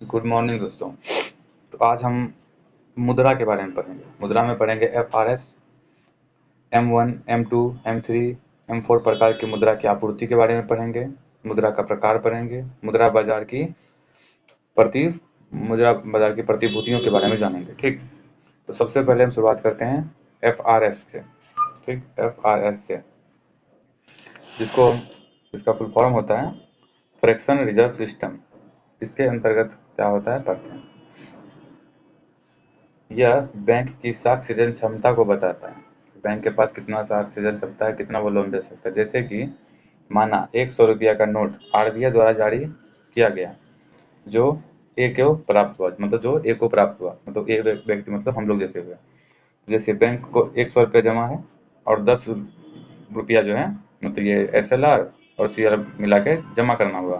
Good morning दोस्तों। तो आज हम मुद्रा के बारे में पढ़ेंगे। मुद्रा में पढ़ेंगे FRS, M1, M2, M3, M4 प्रकार की मुद्रा की आपूर्ति के बारे में पढ़ेंगे। मुद्रा का प्रकार पढ़ेंगे। मुद्रा बाजार की प्रतिभूतियों के बारे में जानेंगे। ठीक, तो सबसे पहले हम शुरुआत करते हैं FRS से। ठीक, FRS से, इसका फुल फॉर्म होता है फ्रैक्शन रिजर्व सिस्टम। इसके अंतर्गत क्या होता है पढ़ते हैं। यह बैंक की साख सृजन क्षमता को बताता है। बैंक के पास कितना साख सृजन क्षमता है, कितना वो लोन दे सकता है। जैसे कि माना 100 रुपया का नोट RBI द्वारा जारी किया गया, जो ए को प्राप्त हुआ, मतलब जो ए को प्राप्त हुआ, मतलब ए व्यक्ति, मतलब हम लोग जैसे हुए। जैसे बैंक को 100 रुपया जमा है और 10 रुपया जो है, मतलब ये SLR और CR मिला के जमा करना हुआ,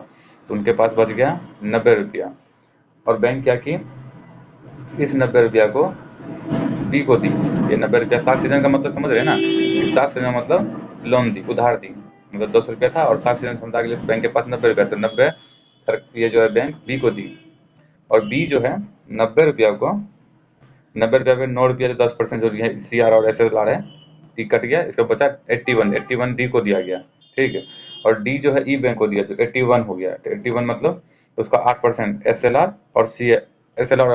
तो उनके पास बच गया 90 रुपया। और बैंक क्या की, इस 90 रुपया को बी को दी। ये 90 रुपया साख सृजन का मतलब समझ रहे ना, कि साख सृजन मतलब लोन दी, उधार दी। मतलब 10 रुपया था और साख सृजन क्षमता के लिए बैंक के पास 90 रुपया, तो 90 ये जो है बैंक बी को दी। और बी जो है 90 रुपया को, 90 रुपया पे 9 रुपया जो 10% जो है CR और SLR है, ये कट गया, इसका बचा 81 डी को दिया गया। ठीक है, और डी जो है ई बैंक को दिया, तो 81 हो गया। तो 81 मतलब उसका 8% SLR और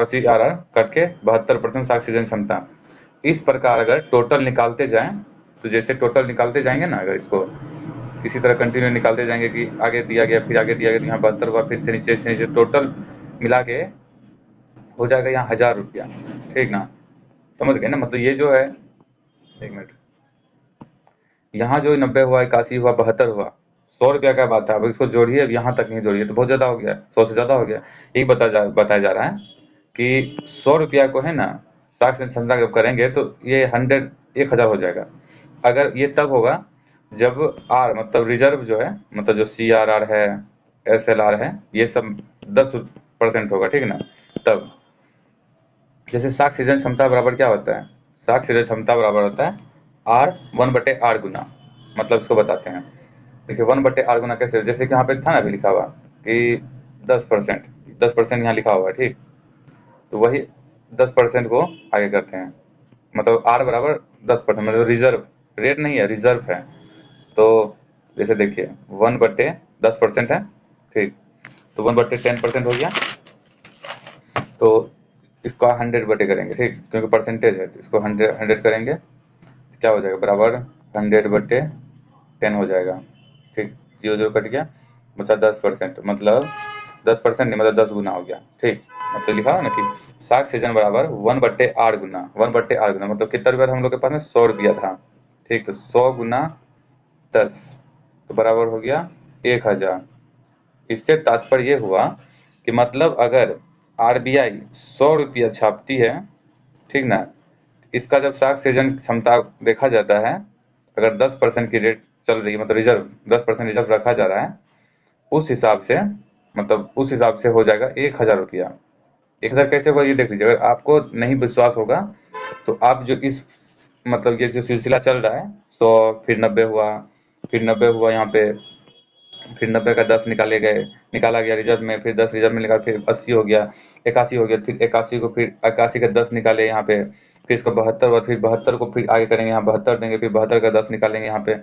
CRR कट के 72% साख सृजन क्षमता। इस प्रकार अगर टोटल निकालते जाएं, तो जैसे टोटल निकालते जाएंगे ना, अगर इसको इसी तरह कंटिन्यू निकालते जाएंगे कि आगे दिया गया, फिर आगे दिया गया, तो यहाँ 72 हुआ, फिर से नीचे टोटल मिला के हो जाएगा यहाँ 1000 रुपया। ठीक ना, समझ गए ना। मतलब ये जो है, एक मिनट, यहाँ जो 90 हुआ, 81 हुआ, 72 हुआ, 100 रुपया का बात है। अब इसको जोड़िए, अब यहाँ तक नहीं जोड़िए तो बहुत ज़्यादा हो गया, 100 से ज़्यादा हो गया। यही बताया जा रहा है कि 100 रुपया को है ना, साख सृजन क्षमता जब करेंगे तो ये 1000 हो जाएगा। अगर ये तब होगा जब आर मतलब रिजर्व जो है, मतलब जो CRR है, SLR है, ये सब 10% होगा। ठीक ना, तब जैसे साख सृजन क्षमता बराबर क्या होता है, साख सृजन क्षमता बराबर होता है R 1/R गुना। मतलब इसको बताते हैं, देखिए 1/R गुना कैसे, जैसे कि यहाँ पे था ना अभी लिखा हुआ कि 10% यहाँ लिखा हुआ है। ठीक, तो वही 10% को आगे करते हैं, मतलब R बराबर 10%, मतलब रिजर्व रेट नहीं है, रिजर्व है। तो जैसे देखिए 1/10% है। ठीक, तो 1/10% हो गया, तो इसका 100 करेंगे। ठीक, क्योंकि परसेंटेज है, तो इसको 100 करेंगे तो क्या हो जाएगा, बराबर 100/10 हो जाएगा। ठीक, 0 कट गया, बचा 10%, मतलब 10% नहीं, मतलब 10 गुना हो गया। ठीक, मतलब लिखा हो ना कि साख सृजन बराबर 1/R गुना, 1/R गुना, मतलब कितना रुपया था हम लोग के पास में, 100 रुपया था। ठीक, तो 100 गुना 10, तो बराबर हो गया 1000। इससे तात्पर्य ये हुआ कि मतलब अगर RBI 100 रुपया छापती है, ठीक ना, इसका जब साख सृजन क्षमता देखा जाता है, अगर 10% की रेट चल रही है, मतलब रिजर्व 10% रिजर्व रखा जा रहा है, उस हिसाब से, मतलब उस हिसाब से हो जाएगा 1000 रुपया। 1000 कैसे होगा ये देख लीजिए। अगर आपको नहीं विश्वास होगा तो आप जो इस, मतलब ये जो सिलसिला चल रहा है, 100 फिर 90 हुआ, फिर 90 हुआ यहाँ पे, फिर 90 का 10 निकाला गया रिजर्व में, फिर 10 रिजर्व में निकाला, फिर 80 हो गया, 81 हो गया, फिर 81 को, फिर 81 का 10 निकाले यहाँ पे, फिर इसका 72 हुआ, फिर 72 को फिर आगे करेंगे, यहाँ 72 देंगे, फिर 72 का 10 निकालेंगे यहाँ पे,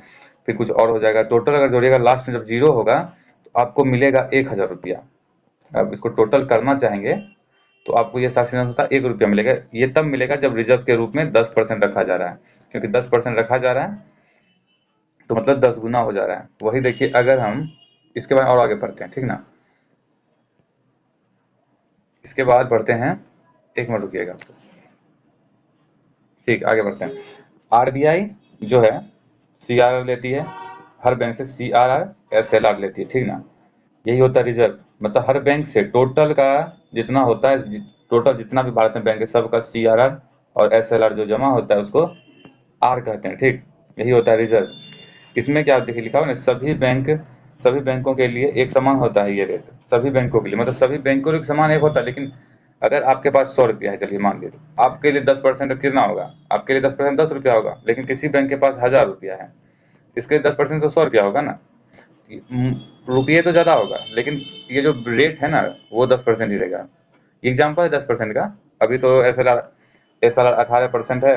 फिर कुछ और हो जाएगा। टोटल अगर जोड़िएगा लास्ट में जब 0 होगा तो आपको मिलेगा 1000 रुपया। अब इसको टोटल करना चाहेंगे तो आपको ये साख सृजन क्षमता 1 रुपया मिलेगा। ये तब मिलेगा जब रिजर्व के रूप में 10% रखा जा रहा है, क्योंकि 10% रखा जा रहा है तो मतलब 10 गुना हो जा रहा है। वही देखिए, अगर हम इसके बाद और आगे बढ़ते हैं, ठीक ना, इसके बाद बढ़ते हैं, एक मिनट रुकिएगा। ठीक, आगे बढ़ते हैं। RBI जो है CRR लेती है, हर बैंक से CRR SLR लेती है। ठीक ना, यही होता है रिजर्व, मतलब हर बैंक से टोटल का जितना होता है, टोटल जितना भी भारत में बैंक है सबका CRR और SLR जो जमा होता है उसको R कहते हैं। ठीक, यही होता है रिजर्व। इसमें क्या देखिए लिखा हुआ ना, सभी बैंकों के लिए एक समान होता है ये रेट, सभी बैंकों के लिए, मतलब सभी बैंकों के लिए समान एक होता है। लेकिन अगर आपके पास 100 रुपया है, चलिए मान लीजिए, तो आपके लिए 10% कितना होगा, आपके लिए 10% 10 रुपया होगा। लेकिन किसी बैंक के पास 1000 रुपया है, इसके लिए 10% तो 100 रुपया होगा ना। रुपये तो ज़्यादा होगा, लेकिन ये जो रेट है ना वो 10% ही रहेगा। एग्जाम्पल है 10% का। अभी तो एस एल आर 18% है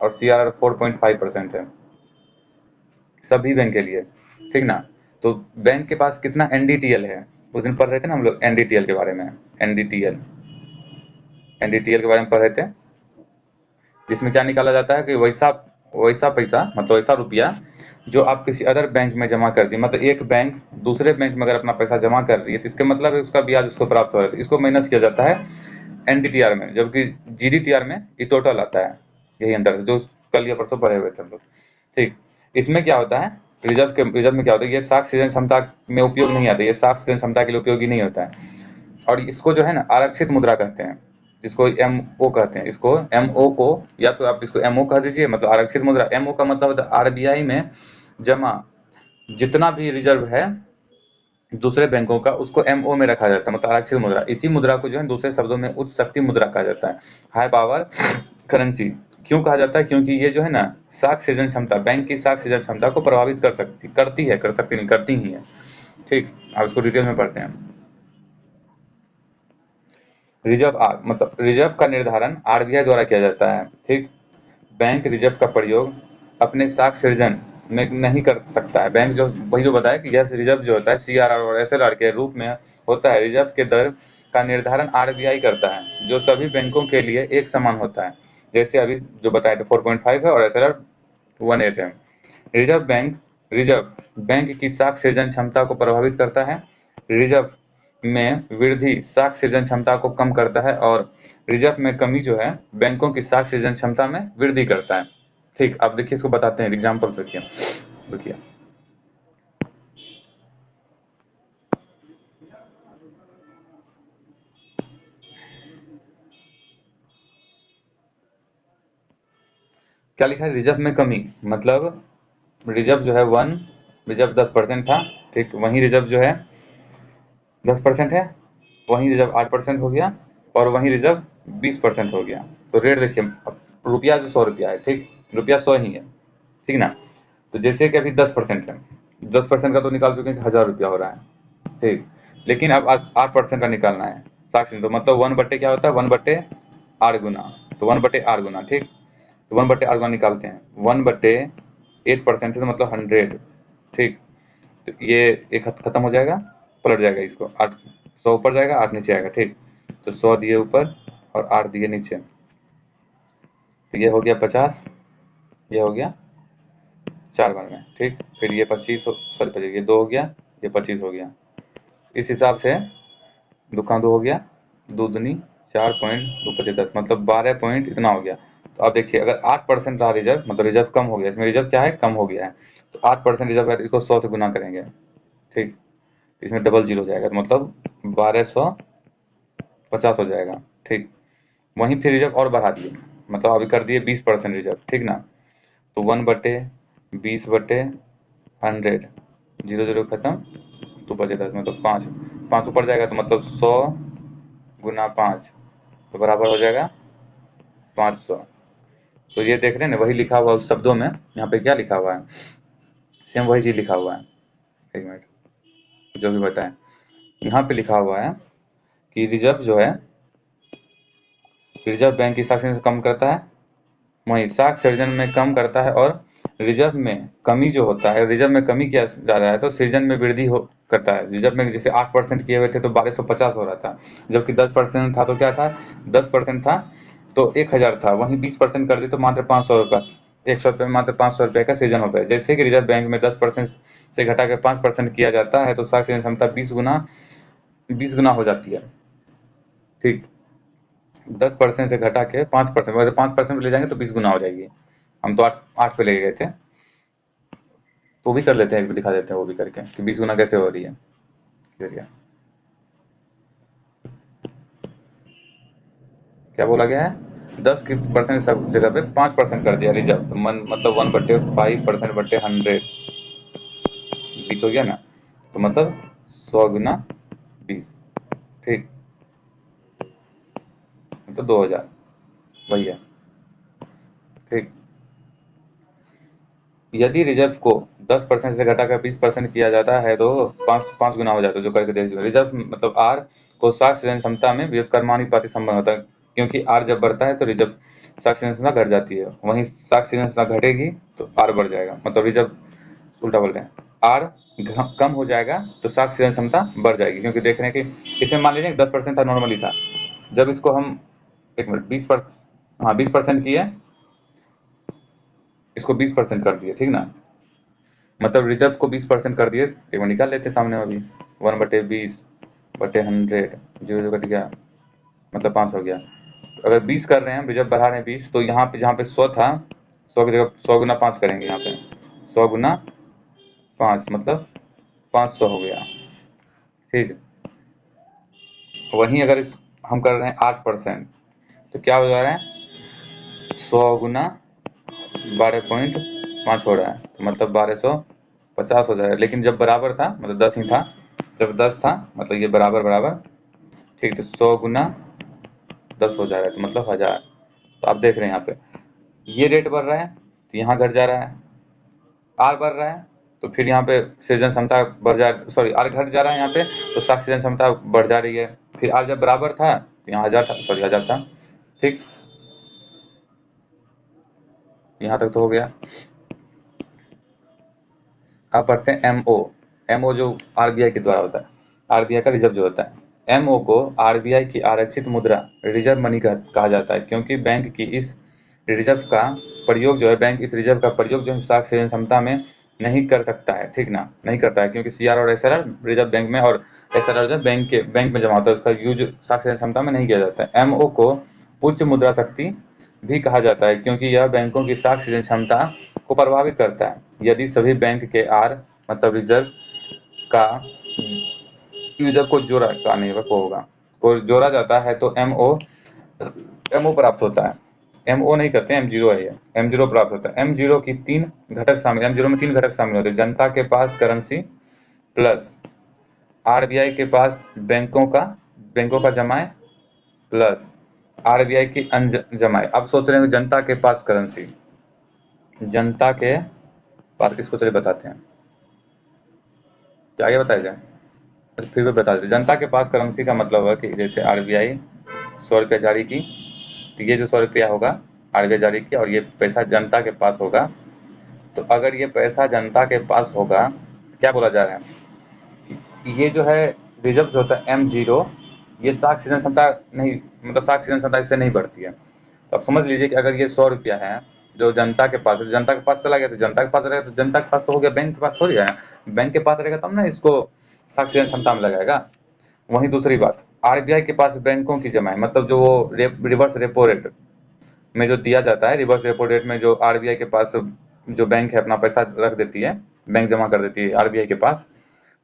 और सी आर आर 4.5% है सभी बैंक के लिए, ठीक ना। तो बैंक के पास कितना एनडीटीएल है, उस दिन पढ़ रहे थे ना हम लोग एनडीटीएल के बारे में। एनडीटीएल एनडीटीएल के बारे में पढ़ रहे थे, जिसमें क्या निकाला जाता है कि वैसा वैसा पैसा, मतलब वैसा रुपया जो आप किसी अदर बैंक में जमा कर दिए। मतलब एक बैंक दूसरे बैंक में अगर अपना पैसा जमा कर रही है तो इसके मतलब है उसका ब्याज उसको प्राप्त हो रहा है, तो इसको माइनस किया जाता है एनडीटीआर में, जबकि जीडीटीआर में ये टोटल आता है। यही अंतर है जो कल या परसों पढ़े हुए थे हम लोग। ठीक, इसमें क्या होता है, रिजर्व में क्या होता है, ये साख सृजन क्षमता में उपयोग नहीं आता, ये साख सृजन क्षमता के लिए उपयोगी नहीं होता है। और इसको जो है ना आरक्षित मुद्रा कहते हैं, जिसको एमओ कहते हैं। इसको एमओ को, या तो आप इसको एमओ कह दीजिए, मतलब आरक्षित मुद्रा। एमओ का मतलब होता है आरबीआई में जमा जितना भी रिजर्व है दूसरे बैंकों का, उसको एमओ में रखा जाता है, मतलब आरक्षित मुद्रा। इसी मुद्रा को जो है दूसरे शब्दों में उच्च शक्ति मुद्रा कहा जाता है, हाई पावर करेंसी। क्यों कहा जाता है, क्योंकि ये जो है ना साख सृजन क्षमता, बैंक की साख सृजन क्षमता को प्रभावित करती है, कर सकती नहीं, करती ही है। ठीक, अब इसको डिटेल में पढ़ते हैं। रिजर्व आर मतलब रिजर्व का निर्धारण आरबीआई द्वारा किया जाता है। ठीक, बैंक रिजर्व का प्रयोग अपने साख सृजन में नहीं कर सकता है। बैंक जो वही जो बताया कि यह रिजर्व जो होता है सीआरआर और एसएलआर के रूप में होता है। रिजर्व के दर का निर्धारण आरबीआई करता है, जो सभी बैंकों के लिए एक समान होता है। जैसे अभी जो बताए थे 4.5 है और एसएलआर 1.8 है। रिजर्व बैंक की साख सृजन क्षमता को प्रभावित करता है। रिजर्व में वृद्धि साख सृजन क्षमता को कम करता है और रिजर्व में कमी जो है बैंकों की साख सृजन क्षमता में वृद्धि करता है। ठीक, अब देखिए इसको बताते हैं, एग्जाम्पल देखिए। देखिए क्या लिखा है, रिजर्व में कमी मतलब रिजर्व जो है 1, रिजर्व 10% था। ठीक, वहीं रिजर्व जो है 10% है, वहीं रिजर्व 8% हो गया और वहीं रिजर्व 20% हो गया। तो रेट देखिए, रुपया जो 100 रुपया है, ठीक, रुपया 100 ही है, ठीक ना। तो जैसे कि अभी 10% है, 10% का तो निकाल चुके हैं कि 1000 रुपया हो रहा है। ठीक, लेकिन अब 8% का निकालना है साक्षी, तो मतलब 1/, क्या होता है 1/8 गुना, तो 1/8 गुना। ठीक, तो 1/8 गुना निकालते हैं, 1/8% है तो मतलब 100। ठीक, तो ये एक खत्म हो जाएगा, पलट जाएगा इसको, 8 100 ऊपर जाएगा 8 नीचे आएगा। ठीक, तो 100 दिए ऊपर और 8 दिए नीचे, तो ये हो गया 50, ये हो गया 4 बार में। ठीक, फिर ये 25, सॉरी 25, ये 2 हो गया, ये 25 हो गया। इस हिसाब से दुकान 2 हो गया, 2 दूनी 4 पॉइंट 2 पचे 10, मतलब 12 पॉइंट इतना हो गया। तो आप देखिए अगर 8% रहा रिजर्व, मतलब रिजर्व कम हो गया, इसमें रिजर्व क्या है, कम हो गया है। तो 8% रिजर्व है तो इसको 100 से गुना करेंगे। ठीक, इसमें डबल जीरो जाएगा, तो मतलब 1250 हो जाएगा। ठीक, वहीं फिर रिजर्व और बढ़ा दिए, मतलब अभी कर दिए 20% रिजर्व। ठीक ना, तो 1/20/100, जीरो जीरो खत्म, 2 बचे 10, मतलब 5, 5 ऊपर जाएगा तो मतलब 100 गुना 5, तो बराबर हो जाएगा 500। तो ये देख रहे हैं ना, वही लिखा हुआ उस शब्दों में, यहाँ पे क्या लिखा हुआ है, सेम वही चीज लिखा हुआ है। एक मिनट, जो भी बताएं, यहाँ पे लिखा हुआ है कि रिजर्व जो है, रिजर्व बैंक की साख सृजन कम करता है, वहीं साख सृजन में कम करता है। और रिजर्व में कमी जो होता है, रिजर्व में कमी किया जा रहा है तो सृजन में वृद्धि हो करता है। रिजर्व में जैसे 8% किए हुए थे तो 1250 हो रहा था, जबकि 10% था तो क्या था, 10% था तो 1000 था, वहीं 20% कर दी तो मात्र 500 रुपये, 100 रुपये में मात्र 500 रुपये का सृजन हो गया। जैसे कि रिजर्व बैंक में 10% से घटा के 5% किया जाता है तो साख सृजन क्षमता 20 गुना हो जाती है। ठीक, 10% से घटा के 5%, मतलब 5% ले जाएंगे तो 20 गुना हो जाएगी। हम तो 8 पे ले गए थे, तो वो भी कर लेते हैं, एक भी दिखा देते हैं वो भी करके कि 20 गुना कैसे हो रही है। करिए, क्या बोला गया है, 10% सब जगह पे 5% कर दिया रिजर्व, तो मतलब 1/5%/100, 20 हो गया ना, तो मतलब 100 गुना 20। ठीक, मतलब 2000, वही है। ठीक, यदि रिजर्व को 10% से घटाकर 20% किया जाता है तो पाँच गुना हो जाता है, जो करके देख चुके। रिजर्व मतलब आर को साख सृजन क्षमता में व्युत्क्रमानुपाती संबंध होता है, क्योंकि आर जब बढ़ता है तो रिजर्व साख सृजन क्षमता घट जाती है, वहीं साख सृजन क्षमता घटेगी तो आर बढ़ जाएगा, मतलब रिजर्व उल्टा बोल रहे हैं, आर कम हो जाएगा तो साख सृजन क्षमता बढ़ जाएगी। क्योंकि देख रहे हैं कि इसमें मान लीजिए 10% था, नॉर्मली था, जब इसको हम 1 मिनट 20% किए, इसको 20% कर दिए, ठीक ना, मतलब रिजर्व को 20% कर दिए, एक बार निकाल लेते सामने अभी, 1/20/100, जीरो जो कट गया, मतलब 5 हो गया। तो अगर 20 कर रहे हैं, रिजर्व बढ़ा रहे हैं 20, तो यहाँ पे जहाँ पे 100 था, 100 की जगह 100 गुना 5 करेंगे, यहाँ पे 100 गुना 5 मतलब 500 हो गया, ठीक। वहीं अगर हम कर रहे हैं 8%, तो क्या हो जा रहा है, 100 गुना 12.5 हो रहा है, तो मतलब 1250 हो जाएगा। लेकिन जब बराबर था, मतलब 10 ही था, जब 10 था मतलब ये बराबर बराबर, ठीक, तो 100 गुना 10 हो जाएगा, तो मतलब 1000। तो आप देख रहे हैं यहाँ पे ये रेट बढ़ रहा है तो यहाँ घट जा रहा है, आर बढ़ रहा है तो फिर यहाँ पे सृजन क्षमता बढ़ जा, सॉरी आर घट जा रहा है यहाँ पे, तो साख सृजन क्षमता बढ़ जा रही है। फिर आर जब बराबर था तो यहाँ 1000 था, सॉरी 1000 था, ठीक, यहाँ तक तो हो गया। आप पढ़ते हैं एमओ, एमओ जो आरबीआई के द्वारा होता है, आरबीआई का रिजर्व जो होता है, एमओ को आरबीआई की आरक्षित मुद्रा रिजर्व मनी कहा जाता है, क्योंकि बैंक की इस रिजर्व का प्रयोग जो है, बैंक इस रिजर्व का प्रयोग जो है साख सृजन क्षमता में नहीं कर सकता है, ठीक ना, नहीं करता है, क्योंकि सीआर और एसआरआर रिजर्व बैंक में और एसआरआर जो बैंक में जमा होता है, उसका यूज साख सृजन क्षमता में नहीं किया जाता है। एमओ को उच्च मुद्रा शक्ति भी कहा जाता है, क्योंकि यह बैंकों की साख सृजन क्षमता को प्रभावित करता है। यदि सभी बैंक के आर मतलब का रिजर्व को जोड़ा का नहीं होगा, को जोड़ा जाता है तो एमओ प्राप्त होता है। एमओ नहीं करते, M0 है, ये M0 प्राप्त होता है। M0 की 3 घटक शामिल, M0 में 3 घटक शामिल होते हैं, जनता के पास करेंसी प्लस आरबीआई के पास बैंकों का जमाए प्लस आरबीआई की जमाए। अब सोच रहे हैं जनता के पास करेंसी, जनता के पास, इसको चलिए बताते हैं क्या आगे बताया जाए, अच्छा फिर भी बता देते। जनता के पास करेंसी का मतलब है कि जैसे आरबीआई 100 रुपया जारी की, तो ये जो 100 रुपया होगा आरबीआई जारी किया और ये पैसा जनता के पास होगा, तो अगर ये पैसा जनता के पास होगा, क्या बोला जा रहा है, ये जो है रिजर्व जो होता है M0, ये साख सृजन क्षमता नहीं, मतलब साख सृजन क्षमता इससे नहीं बढ़ती है। तो आप समझ लीजिए कि अगर ये 100 रुपया है जो जनता के पास है, जनता के पास चला गया, तो जनता के पास रहेगा, तो जनता के पास तो हो गया, बैंक के पास थोड़ी है, बैंक के पास रहेगा तब ना इसको साख सृजन क्षमता में लगाएगा। वहीं दूसरी बात, आरबीआई के पास बैंकों की जमा है, मतलब जो वो रिवर्स रेपो रेट में जो दिया जाता है, रिवर्स रेपो रेट में जो आरबीआई के पास जो बैंक है अपना पैसा रख देती है, बैंक जमा कर देती है आरबीआई के पास,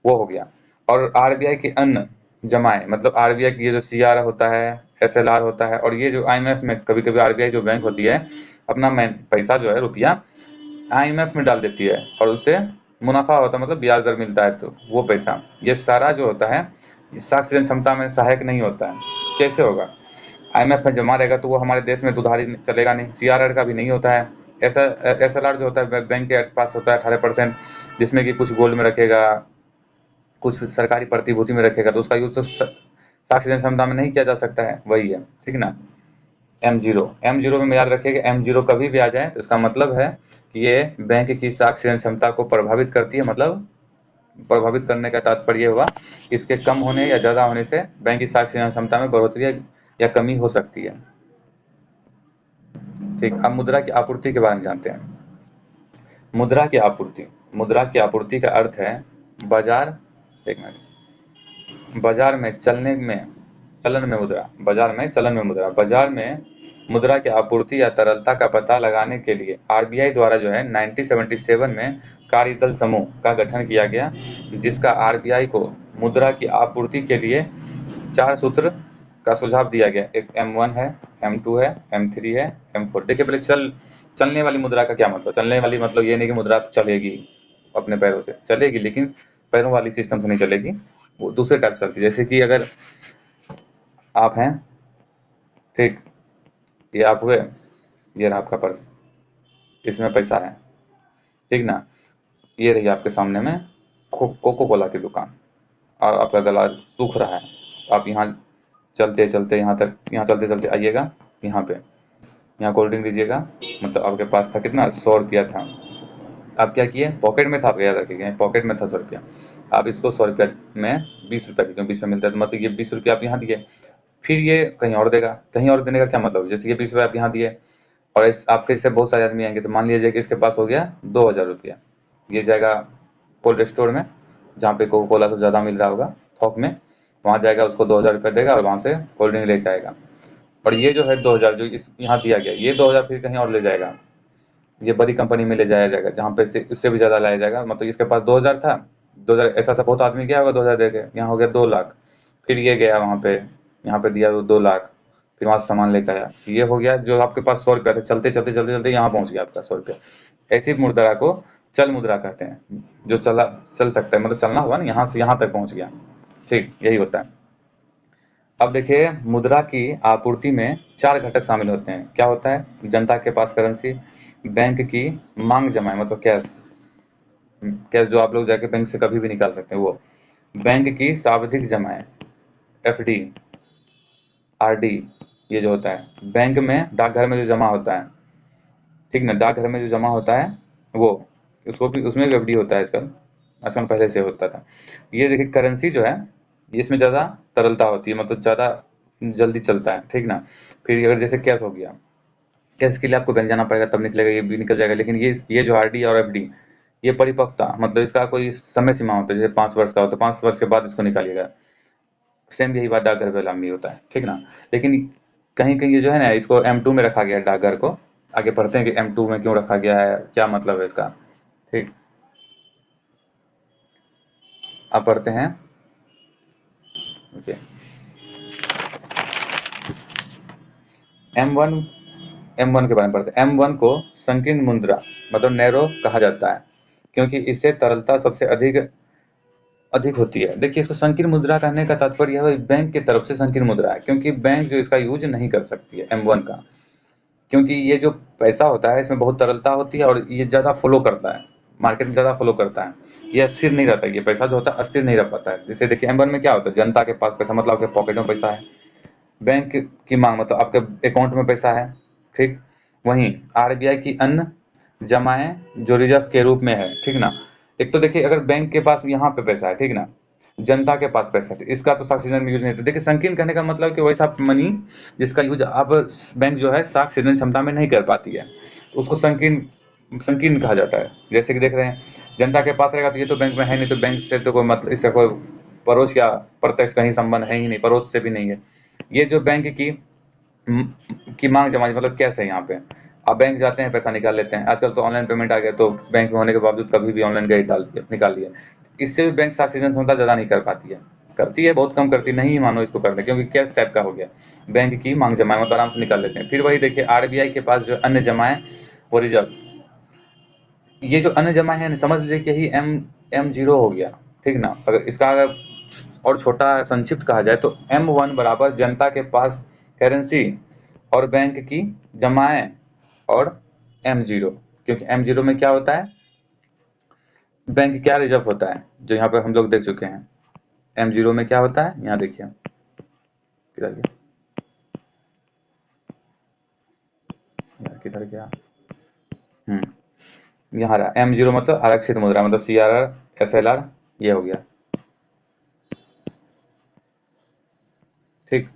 वो हो गया। और आरबीआई की अन्य जमाएं, मतलब आरबीआई की ये जो सीआर होता है, एसएलआर होता है, और ये जो आईएमएफ में कभी कभी आरबीआई जो बैंक होती है अपना पैसा जो है रुपया आईएमएफ में डाल देती है और उससे मुनाफा होता है, मतलब ब्याज दर मिलता है, तो वो पैसा, ये सारा जो होता है साख सृजन क्षमता में सहायक नहीं होता है। कैसे होगा, आईएमएफ में जमा रहेगा तो वो हमारे देश में उधारी चलेगा नहीं, सीआरआर का भी नहीं होता है, ऐसा एसएलआर जो होता है बैंक के पास होता है 18%, जिसमें कि कुछ गोल्ड में रखेगा, कुछ सरकारी प्रतिभूति में रखेगा, तो उसका यूज तो साख सृजन क्षमता में नहीं किया जा सकता है, वही है, ठीक ना। M0 में याद रखिएगा, M0 कभी भी आ जाए तो इसका मतलब है कि ये बैंक की साख सृजन क्षमता को प्रभावित करती है, मतलब प्रभावित करने का तात्पर्य हुआ इसके कम होने या ज्यादा होने से बैंक की साख सृजन क्षमता में बढ़ोतरी या कमी हो सकती है, ठीक। अब मुद्रा की आपूर्ति के बारे में जानते हैं। मुद्रा की आपूर्ति, मुद्रा की आपूर्ति का अर्थ है बाजार, एक मिनट, बाजार में चलन में मुद्रा, बाजार में मुद्रा की आपूर्ति या तरलता का पता लगाने के लिए आरबीआई द्वारा जो है 1977 में कार्यदल समूह का गठन किया गया, जिसका आरबीआई को मुद्रा की आपूर्ति के लिए 4 सूत्र का सुझाव दिया गया। एक M1 है, M2 है, M3 है, M4। देखिए पहले चलने वाली मुद्रा का क्या मतलब, चलने वाली मतलब ये नहीं कि मुद्रा चलेगी, अपने पैरों से चलेगी, लेकिन पैरों वाली सिस्टम से नहीं चलेगी, वो दूसरे टाइप से चलती है। जैसे कि अगर आप हैं, ठीक, ये आप हुए, ये रहा आपका पर्स, इसमें पैसा है, ठीक ना। ये रही आपके सामने में कोको कोला की दुकान, और आपका गला सूख रहा है, तो आप यहाँ चलते चलते यहाँ तक, यहाँ चलते चलते आइएगा, यहाँ पे, यहाँ कोल्ड ड्रिंक लीजिएगा। मतलब आपके पास था कितना, 100 रुपया था। आप क्या किए, पॉकेट में था, आपके याद रखिएगा, पॉकेट में था 100 रुपया। आप इसको 100 रुपया में 20 रुपया क्यों 20 में मिलता है, तो मतलब ये 20 रुपया आप यहाँ दिए, फिर ये कहीं और देगा। कहीं और देने का क्या मतलब, जैसे ये 20 रुपया आप यहाँ दिए, और आपके इससे बहुत सारे आदमी आएंगे, तो मान लीजिए कि इसके पास हो गया 2000 रुपया। ये जाएगा कोल्ड स्टोर में, जहाँ पे कोको कोला तो ज़्यादा मिल रहा होगा थोक में, वहाँ जाएगा, उसको 2000 रुपया देगा और वहाँ से कोल्ड ड्रिंक लेके आएगा। और ये जो है 2000 जो इस यहाँ दिया गया, ये 2000 फिर कहीं और ले जाएगा, ये बड़ी कंपनी में ले जाया जाएगा, जहाँ पे से उससे भी ज़्यादा लाया जाएगा। मतलब इसके पास 2000 था, 2000 ऐसा ऐसा बहुत आदमी गया होगा 2000 दे के, यहाँ हो गया 2 लाख। फिर ये गया वहाँ पे, यहाँ पे दिया वो 2 लाख, फिर वहाँ से सामान लेकर आया, ये हो गया जो आपके पास 100 रुपया था, चलते चलते चलते चलते यहाँ पहुँच गया आपका 100 रुपया। ऐसी मुद्रा को चल मुद्रा कहते हैं, जो चल सकता है, मतलब चलना हुआ ना, यहाँ से यहाँ तक पहुँच गया। ठीक, यही होता है। अब देखिए, मुद्रा की आपूर्ति में 4 घटक शामिल होते हैं। क्या होता है, जनता के पास करेंसी, बैंक की मांग जमाएं मतलब कैश, कैश जो आप लोग जाके बैंक से कभी भी निकाल सकते हैं वो, बैंक की सावधिक जमाएं, एफडी, आरडी, ये जो होता है बैंक में, डाकघर में जो जमा होता है, ठीक ना, डाकघर में जो जमा होता है वो, उसको भी, उसमें भी एफडी होता है आजकल, आजकल पहले से होता था। ये देखिए करेंसी जो है, इसमें ज़्यादा तरलता होती है, मतलब ज़्यादा जल्दी चलता है, ठीक ना। फिर अगर जैसे कैश हो गया, कैश के लिए आपको बैंक जाना पड़ेगा तब निकलेगा, ये भी निकल जाएगा। लेकिन ये जो आरडी और एफडी, ये परिपक्वता, मतलब इसका कोई समय सीमा होता है, जैसे 5 वर्ष का होता है, 5 वर्ष के बाद इसको निकालिएगा। सेम यही बात डाकघर पे लागू होता है, ठीक ना। लेकिन कहीं कहीं ये जो है ना, इसको M2 में रखा गया है डाकघर को। आगे पढ़ते हैं कि M2 में क्यों रखा गया है, क्या मतलब है इसका। ठीक, अब पढ़ते हैं। ओके, M1, M1 के बारे में पढ़ते हैं। M1 को संकीर्ण मुद्रा मतलब नैरो कहा जाता है, क्योंकि इससे तरलता सबसे अधिक अधिक होती है। देखिए, इसको संकीर्ण मुद्रा कहने का तात्पर्य है बैंक की तरफ से संकीर्ण मुद्रा है, क्योंकि बैंक जो इसका यूज नहीं कर सकती है M1 का, क्योंकि ये जो पैसा होता है इसमें बहुत तरलता होती है, और ये ज़्यादा फ्लो करता है, मार्केट में ज़्यादा फ्लो करता है। ये स्थिर नहीं रहता है, ये पैसा जो होता है स्थिर नहीं रह पाता है। जैसे देखिए, M1 में क्या होता है, जनता के पास पैसा मतलब आपके पॉकेट में पैसा है, बैंक की मांग मतलब आपके अकाउंट में पैसा है, ठीक। वहीं आरबीआई की अन्य जमाएं जो रिजर्व के रूप में है, ठीक ना। एक तो देखिए, अगर बैंक के पास यहाँ पे पैसा है, ठीक ना, जनता के पास पैसा है, तो इसका तो साख सीजन में यूज नहीं होता। देखिए, संकीर्ण कहने का मतलब कि वैसा मनी जिसका यूज अब बैंक जो है साख सीजन क्षमता में नहीं कर पाती है, तो उसको संकीर्ण संकीर्ण कहा जाता है। जैसे कि देख रहे हैं, जनता के पास रहेगा तो ये तो बैंक में है नहीं, तो बैंक से तो कोई मतलब, इससे कोई परोक्ष या प्रत्यक्ष कहीं संबंध है ही नहीं, परोक्ष से भी नहीं है। ये जो बैंक की मांग जमा मतलब कैसे है, यहाँ पे आप बैंक जाते हैं, पैसा निकाल लेते हैं। आजकल तो ऑनलाइन पेमेंट आ गया, तो बैंक में होने के बावजूद कभी भी ऑनलाइन गए डाल दिए, निकाल लिए। इससे भी बैंक साख सीजन क्षमता ज़्यादा नहीं कर पाती है, करती है बहुत कम करती, नहीं मानो इसको करने, क्योंकि कैश टाइप का हो गया। बैंक की मांग जमाएं मतलब आराम से निकाल लेते हैं। फिर वही देखिए, आरबीआई के पास जो अन्य जमाएं वो रिजर्व, ये जो अन्य जमा है, समझ लीजिए कि यही M0 हो गया, ठीक ना। अगर इसका अगर और छोटा संक्षिप्त कहा जाए तो M1 बराबर जनता के पास करेंसी और बैंक की जमाएं, और M0, क्योंकि M0 में क्या होता है, बैंक क्या रिजर्व होता है, जो यहाँ पे हम लोग देख चुके हैं। M0 में क्या होता है, यहाँ देखिए, किधर गया, यार किधर गया, यहाँ रहा। M0 मतलब आरक्षित मुद्रा, मतलब CRR, SLR, ये हो गया, ठीक।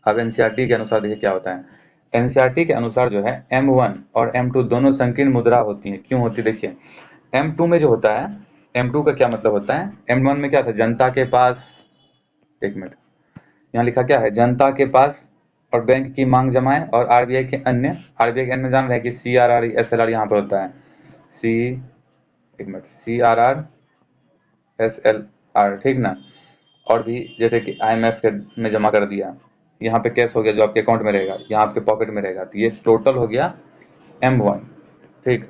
अब एनसीईआरटी के अनुसार देखिए क्या होता है। एनसीईआरटी के अनुसार जो है M1 और M2 दोनों संकीर्ण मुद्रा होती हैं। क्यों होती है, देखिए, M2 में जो होता है, M2 का क्या मतलब होता है, M1 में क्या था, जनता के पास, एक मिनट, यहाँ लिखा क्या है, जनता के पास और बैंक की मांग जमाएं, और आरबीआई के अन्य, आरबीआई के अन्य जान रहे हैं कि CRR SLR यहाँ पर होता है, सी, एक मिनट, CRR SLR, ठीक ना। और भी जैसे कि IMF के में जमा कर दिया, यहाँ पे कैश हो गया जो आपके अकाउंट में रहेगा, यहाँ आपके पॉकेट में रहेगा, तो ये टोटल हो गया M1, ठीक।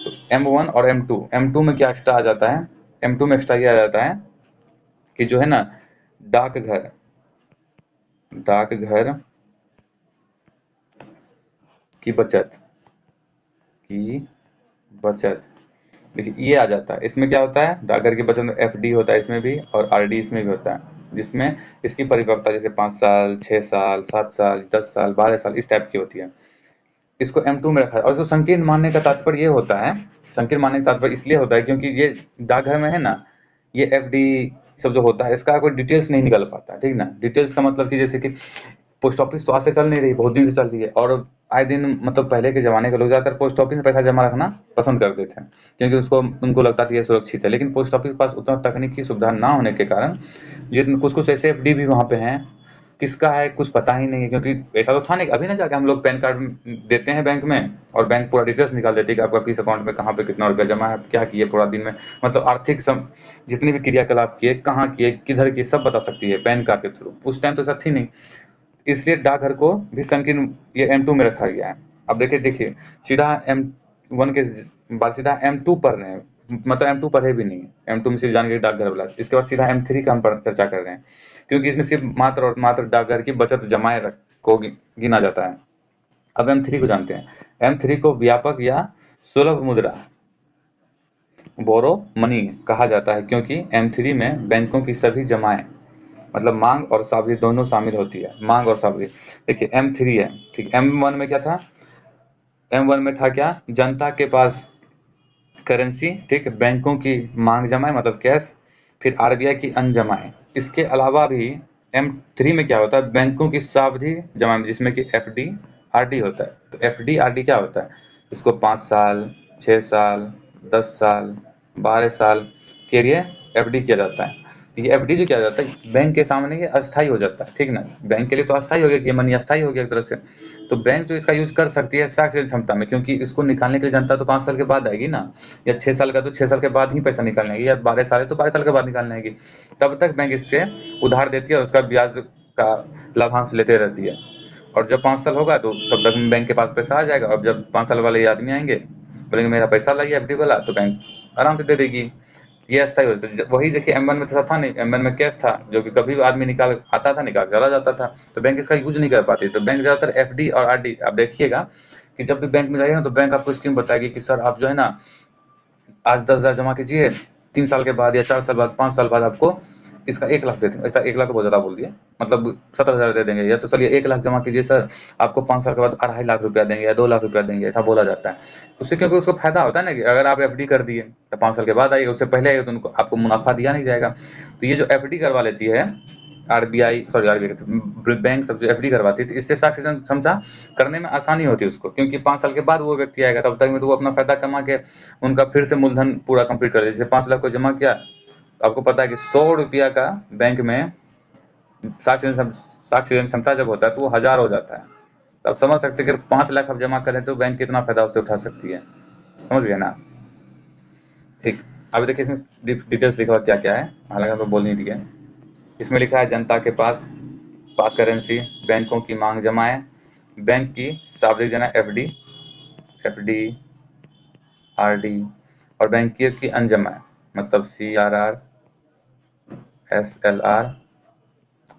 तो M1 और M2 में क्या एक्स्ट्रा आ जाता है, M2 में एक्स्ट्रा ये आ जाता है कि जो है ना, डाकघर डाकघर की बचत की बचत, देखिए ये आ जाता है। इसमें क्या होता है, डाकघर की बचत में एफडी होता है इसमें भी, और आरडी इसमें भी होता है, जिसमें इसकी परिपक्वता जैसे 5 साल, 6 साल, 7 साल, 10 साल, 12 साल इस टाइप की होती है। इसको M2 में रखा है, और इसको संकीर्ण मानने का तात्पर्य ये होता है, संकीर्ण मानने का तात्पर्य इसलिए होता है क्योंकि ये डाकघर में है ना, ये एफडी सब जो होता है इसका कोई डिटेल्स नहीं निकल पाता, ठीक ना। डिटेल्स का मतलब कि जैसे कि पोस्ट ऑफिस तो आज से चल नहीं रही, बहुत दिन से चल रही है, और आए दिन मतलब पहले के ज़माने के लोग ज़्यादातर पोस्ट ऑफिस में पैसा जमा रखना पसंद करते थे, क्योंकि उसको उनको लगता था ये सुरक्षित है। लेकिन पोस्ट ऑफिस के पास उतना तकनीकी सुविधा ना होने के कारण जितने कुछ-कुछ ऐसे एफडी भी वहाँ पे हैं, किसका है कुछ पता ही नहीं है, क्योंकि ऐसा तो था नहीं। अभी ना जाके हम लोग पैन कार्ड देते हैं बैंक में, और बैंक पूरा डिटेल्स निकाल देती है कि आपका किस अकाउंट में कहाँ पे कितना रुपया जमा है, क्या किए पूरा दिन में, मतलब आर्थिक जितनी भी क्रियाकलाप किए, कहाँ किए, किधर किए, सब बता सकती है पैन कार्ड के थ्रू। उस टाइम तो ऐसा थी नहीं, इसलिए डाकघर को भी संकीर्ण ये M2 में रखा गया है। अब देखिए सीधा M1 के बाद सीधा M2 पढ़ रहे हैं, मतलब M2 पढ़े भी नहीं है, M2 में सिर्फ जानकारी डाकघर वाला। इसके बाद सीधा M3 का हम चर्चा कर रहे हैं, क्योंकि इसमें सिर्फ मात्र और मात्र डाकघर की बचत जमाए को गिना जाता है। अब M3 को जानते हैं। M3 को व्यापक या सुलभ मुद्रा बोरो मनी कहा जाता है, क्योंकि M3 में बैंकों की सभी जमाएं मतलब मांग और सावधि दोनों शामिल होती है। मांग और सावधि, देखिए M3 है, ठीक। M1 में क्या था, M1 में था क्या, जनता के पास करेंसी, ठीक, बैंकों की मांग जमाएं मतलब कैश, फिर आरबीआई की अन्य जमाएं। इसके अलावा भी M3 में क्या होता है, बैंकों की सावधि जमाएं जिसमें कि एफडी आरडी होता है। तो एफडी आरडी क्या होता है, इसको 5 साल, 6 साल, 10 साल, 12 साल के लिए एफडी किया जाता है। तो ये एफडी जो किया जाता है बैंक के सामने ये अस्थायी हो जाता है, ठीक ना। बैंक के लिए तो अस्थायी हो गया कि ये मनी अस्थायी हो गया एक तरह से। तो बैंक जो इसका यूज कर सकती है साक्ष्य क्षमता में, क्योंकि इसको निकालने के लिए जनता तो 5 साल के बाद आएगी ना, या 6 साल का तो 6 साल के बाद ही पैसा निकालने आएगी, या 12 साल है तो 12 साल के बाद निकालने आएगी। तब तक बैंक इससे उधार देती है और उसका ब्याज का लाभांश लेते रहती है। और जब 5 साल होगा तो तब तक बैंक के पास पैसा आ जाएगा, और जब 5 साल वाले आदमी आएंगे बोलेंगे मेरा पैसा लाइए एफडी वाला, तो बैंक आराम से दे देगी। ये अस्थायी हो जाता है। वही देखिए M1 में तो था नहीं, M1 में कैश था, जो कि कभी भी आदमी निकाल आता था, निकाल चला जाता था, तो बैंक इसका यूज नहीं कर पाती। तो बैंक ज़्यादातर एफडी और आरडी, आप देखिएगा कि जब भी बैंक में जाइएगा ना तो बैंक आपको स्कीम बताएगी कि सर आप जो है ना आज 10,000 जमा कीजिए, 3 साल के बाद या 4 साल बाद, 5 साल बाद आपको इसका 1 लाख दे देंगे। ऐसा 1 लाख तो बहुत ज़्यादा बोल दिए, मतलब 17,000 दे देंगे, या तो चलिए 1 लाख जमा कीजिए सर, आपको 5 साल के बाद 2.5 लाख रुपया देंगे या 2 लाख रुपया देंगे, ऐसा बोला जाता है। उससे क्योंकि उसको फायदा होता है ना कि अगर आप एफडी कर दिए तो 5 साल के बाद आइएगा, उससे पहले आइएगा तो उनको आपको मुनाफा दिया नहीं जाएगा। तो ये जो एफडी करवा लेती है आरबीआई, सॉरी आरबीआई बैंक सब जो एफडी करवाती थी, इससे साक्ष्य समझा करने में आसानी होती है उसको, क्योंकि 5 साल के बाद वो व्यक्ति आएगा, तब तक में तो वो अपना फायदा कमा के उनका फिर से मूलधन पूरा कंप्लीट कर दे। जैसे 5 लाख को जमा किया, तो आपको पता है कि 100 रुपया का बैंक में साक्ष्य क्षमता जब होता है तो वो 1000 हो जाता है। तो आप समझ सकते हैं कि 5 लाख आप जमा करें तो बैंक कितना फायदा उससे उठा सकती है, समझ गए ना। ठीक, अभी देखिए इसमें डिटेल्स लिखा हुआ क्या क्या है, हालांकि हम लोग बोल नहीं दिए। इसमें लिखा है जनता के पास पास करेंसी, बैंकों की मांग जमाएं, बैंक की सावधि जना एफडी, एफडी आरडी, और बैंकियों की अन्य जमाएं मतलब सीआरआर, एसएलआर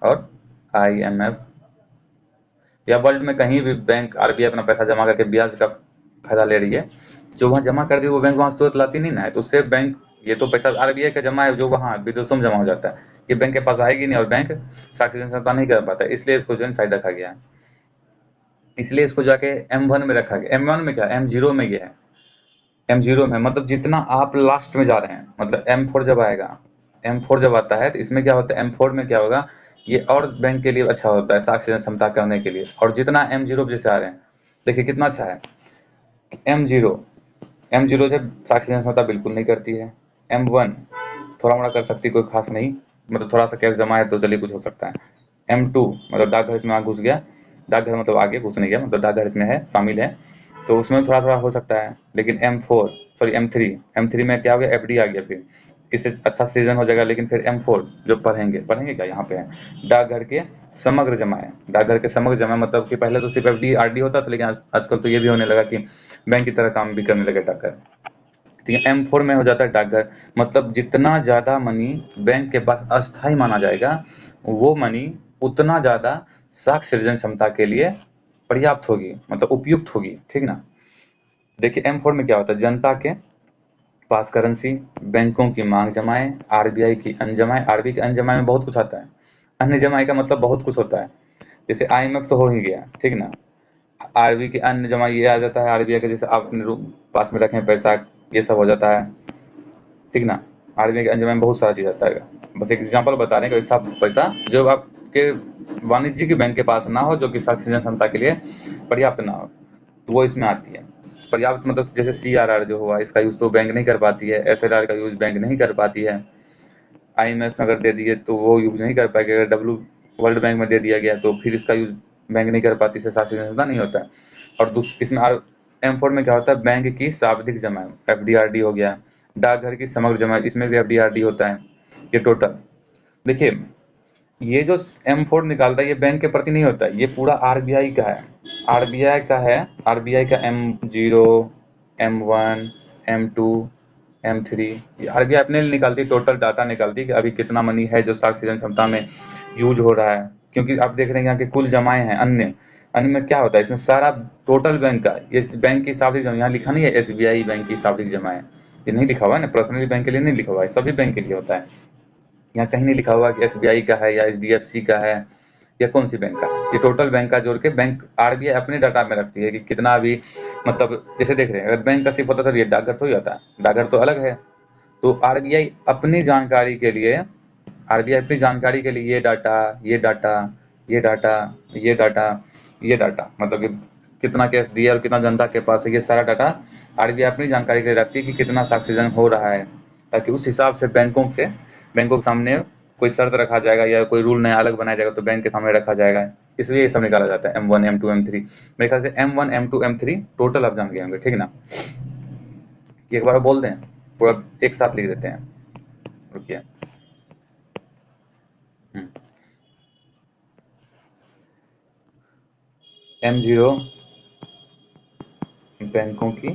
और आईएमएफ, या वर्ल्ड में कहीं भी बैंक आरबीआई अपना पैसा जमा करके ब्याज का फायदा ले रही है, जो वहाँ जमा कर दी वो बैंक वहाँ से तुरंत लाती नहीं ना है, तो उससे बैंक, ये तो पैसा आरबीआई का जमा है जो वहाँ विदेशों में जमा हो जाता है, ये बैंक के पास आएगी नहीं, और बैंक साक्ष्य संस्था नहीं कर पाता, इसलिए इसको जो है साइड रखा गया है। इसलिए इसको जाके M1 में रखा गया। M1 में क्या, M0 में ये है, M0 में मतलब जितना आप लास्ट में जा रहे हैं, मतलब M4 जब आएगा, M4 जब आता है तो इसमें क्या होता है, M4 में क्या होगा, ये और बैंक के लिए अच्छा होता है साक्ष्य क्षमता करने के लिए। और जितना M0 जैसे आ रहे हैं, देखिए कितना अच्छा है। M0 से साक्ष्य क्षमता बिल्कुल नहीं करती है। M1 थोड़ा मोड़ा कर सकती है, कोई खास नहीं, मतलब थोड़ा सा कैश जमा है तो चलिए कुछ हो सकता है। M2 मतलब डाकघर इसमें घुस गया, डाकघर मतलब आगे घुस नहीं गया, मतलब डाकघर इसमें है, शामिल है, तो उसमें थोड़ा थोड़ा हो सकता है। लेकिन M3 में क्या हो गया, एफडी आ गया, फिर इससे अच्छा सीजन हो जाएगा। लेकिन फिर M4 जो पढ़ेंगे क्या यहाँ पे है, डाकघर के समग्र जमा है। डाकघर के समग्र जमा मतलब कि पहले तो सिर्फ एफडी आरडी होता था, लेकिन आजकल तो ये भी होने लगा कि बैंक की तरह काम भी करने लगे डाकघर। तो ये M4 में हो जाता है डाकघर, मतलब जितना ज़्यादा मनी बैंक के पास अस्थायी माना जाएगा, वो मनी उतना ज़्यादा साख सृजन क्षमता के लिए पर्याप्त होगी, मतलब उपयुक्त होगी, ठीक ना। देखिए M4 में क्या होता है, जनता के पास करेंसी, बैंकों की मांग जमाएं, आरबीआई की अन्य जमाएं। आरबीआई की अन्य जमाएं में बहुत कुछ आता है, अन्य जमाएं का मतलब बहुत कुछ होता है। जैसे आईएमएफ तो हो ही गया, ठीक ना। आरबीआई की अन्य जमा ये आ जाता है, आरबीआई के जैसे आप अपने पास में रखें पैसा, ये सब हो जाता है, ठीक ना। आरबीआई के अन्य जमा में बहुत सारा चीज आता है। बस एक एग्जाम्पल बता रहे हैं कि ऐसा पैसा जो आपके वाणिज्यिक बैंक के पास ना हो, जो कि साक्षी क्षमता के लिए पर्याप्त ना हो, तो वो इसमें आती है। पर्याप्त मतलब जैसे सीआरआर जो हुआ, इसका यूज तो बैंक नहीं कर पाती है, एसएलआर का यूज बैंक नहीं कर पाती है। आईएमएफ में अगर दे दिए तो वो यूज नहीं कर पाएगी, अगर वर्ल्ड बैंक में दे दिया गया तो फिर इसका यूज बैंक नहीं कर पाती, इससे शासी क्षमता नहीं होता है। और इसमें M4 में क्या होता है, बैंक की सावधिक जमा, एफडीआरडी हो गया, डाकघर की समग्र जमा, इसमें भी एफडीआरडी होता है। ये टोटल देखिए, ये जो M4 निकालता है ये बैंक के प्रति नहीं होता है, ये पूरा आरबीआई का है। आरबीआई का है, आरबीआई का M0, M1, M2, M3, ये आरबीआई अपने लिए निकालती है, टोटल डाटा निकालती है कि अभी कितना मनी है जो साख सीजन क्षमता में यूज हो रहा है। क्योंकि आप देख रहे हैं यहाँ के कुल जमाएं हैं, अन्य अन्य में क्या होता है, इसमें सारा टोटल बैंक का, ये बैंक की सावधिक जमा यहाँ लिखा नहीं है एसबीआई बैंक की सावधिक जमाएं, ये नहीं लिखा हुआ है ना, पर्सनली बैंक के लिए नहीं लिखा हुआ है, सभी बैंक के लिए होता है। यहाँ कहीं नहीं लिखा हुआ कि एसबीआई का है या एचडीएफसी का है या कौन सी बैंक का है, ये टोटल बैंक का जोड़ के बैंक आरबीआई अपने डाटा में रखती है कि कितना अभी, मतलब जैसे देख रहे हैं, अगर बैंक का सिर्फ होता तो ये डाकघर थोड़ी आता, डाकघर तो अलग है। तो आरबीआई अपनी जानकारी के लिए, आरबीआई अपनी जानकारी के लिए ये डाटा, ये डाटा, ये डाटा, ये डाटा, ये डाटा, मतलब कि कितना कैश दिया और कितना जनता के पास है, ये सारा डाटा आरबीआई अपनी जानकारी के लिए रखती है कि कितना ऑक्सीजन हो रहा है, ताकि उस हिसाब से बैंकों के सामने कोई शर्त रखा जाएगा या कोई रूल नया अलग बनाया जाएगा तो बैंक के सामने रखा जाएगा। इसलिए ये सब निकाला जाता है M1, M2, M3। मेरे ख्याल से M1, M2, M3 टोटल आप जान गए होंगे, ठीक ना। कि एक बार बोल दें, पूरा एक साथ लिख देते हैं, रुकिए। M0 बैंकों की,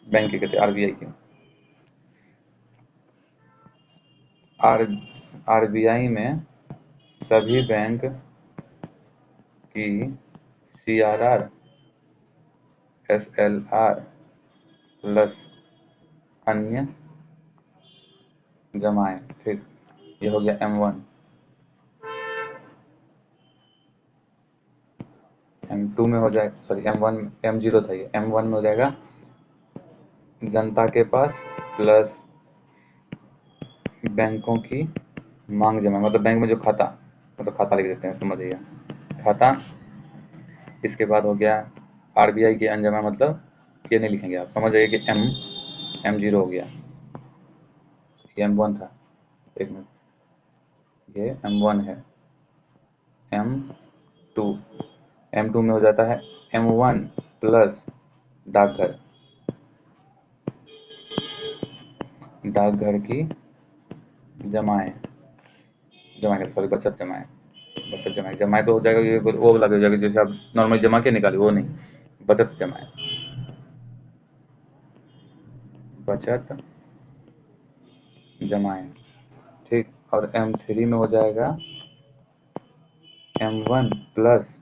बैंक की कहते हैं आरबीआई की, आरबीआई में सभी बैंक की सीआरआर, एसएलआर प्लस अन्य जमाएं, ठीक। ये हो गया M1। M2 में हो जाएगा, सॉरी M1, M0 था ये, M1 में हो जाएगा जनता के पास प्लस बैंकों की मांग जमा, मतलब बैंक में जो खाता, मतलब खाता लिख देते हैं, समझ आइए, खाता। इसके बाद हो गया आरबीआई की अनजमा, मतलब ये नहीं लिखेंगे आप, समझ आइए कि M0 हो गया, ये M1 था, एक मिनट, ये M1 है। M2, M2 में हो जाता है M1 प्लस डाकघर, डाकघर की जमाएं, जमाएं सॉरी बचत जमाएं, बचत जमाएं, जमाएं तो हो जाएगा ये वो वाला भी हो जाएगा जैसे आप नॉर्मल जमा के निकाले, वो नहीं, बचत जमाएं, बचत जमाएं, ठीक। और M3 में हो जाएगा M1 plus,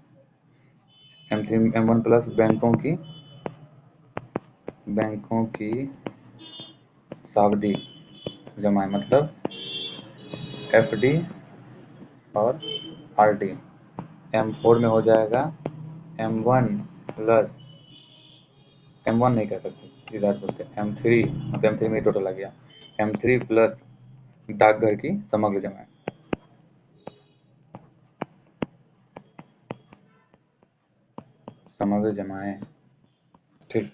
M3 M1 plus बैंकों की सावधि जमाएं, मतलब एफडी और आरडी। M4 में हो जाएगा M1 प्लस, M1 नहीं कह सकते, सीधा बोलते हैं M3, मतलब M3 में टोटल आ गया M3 प्लस डाकघर की समग्र जमाएं, समग्र जमाएं, ठीक।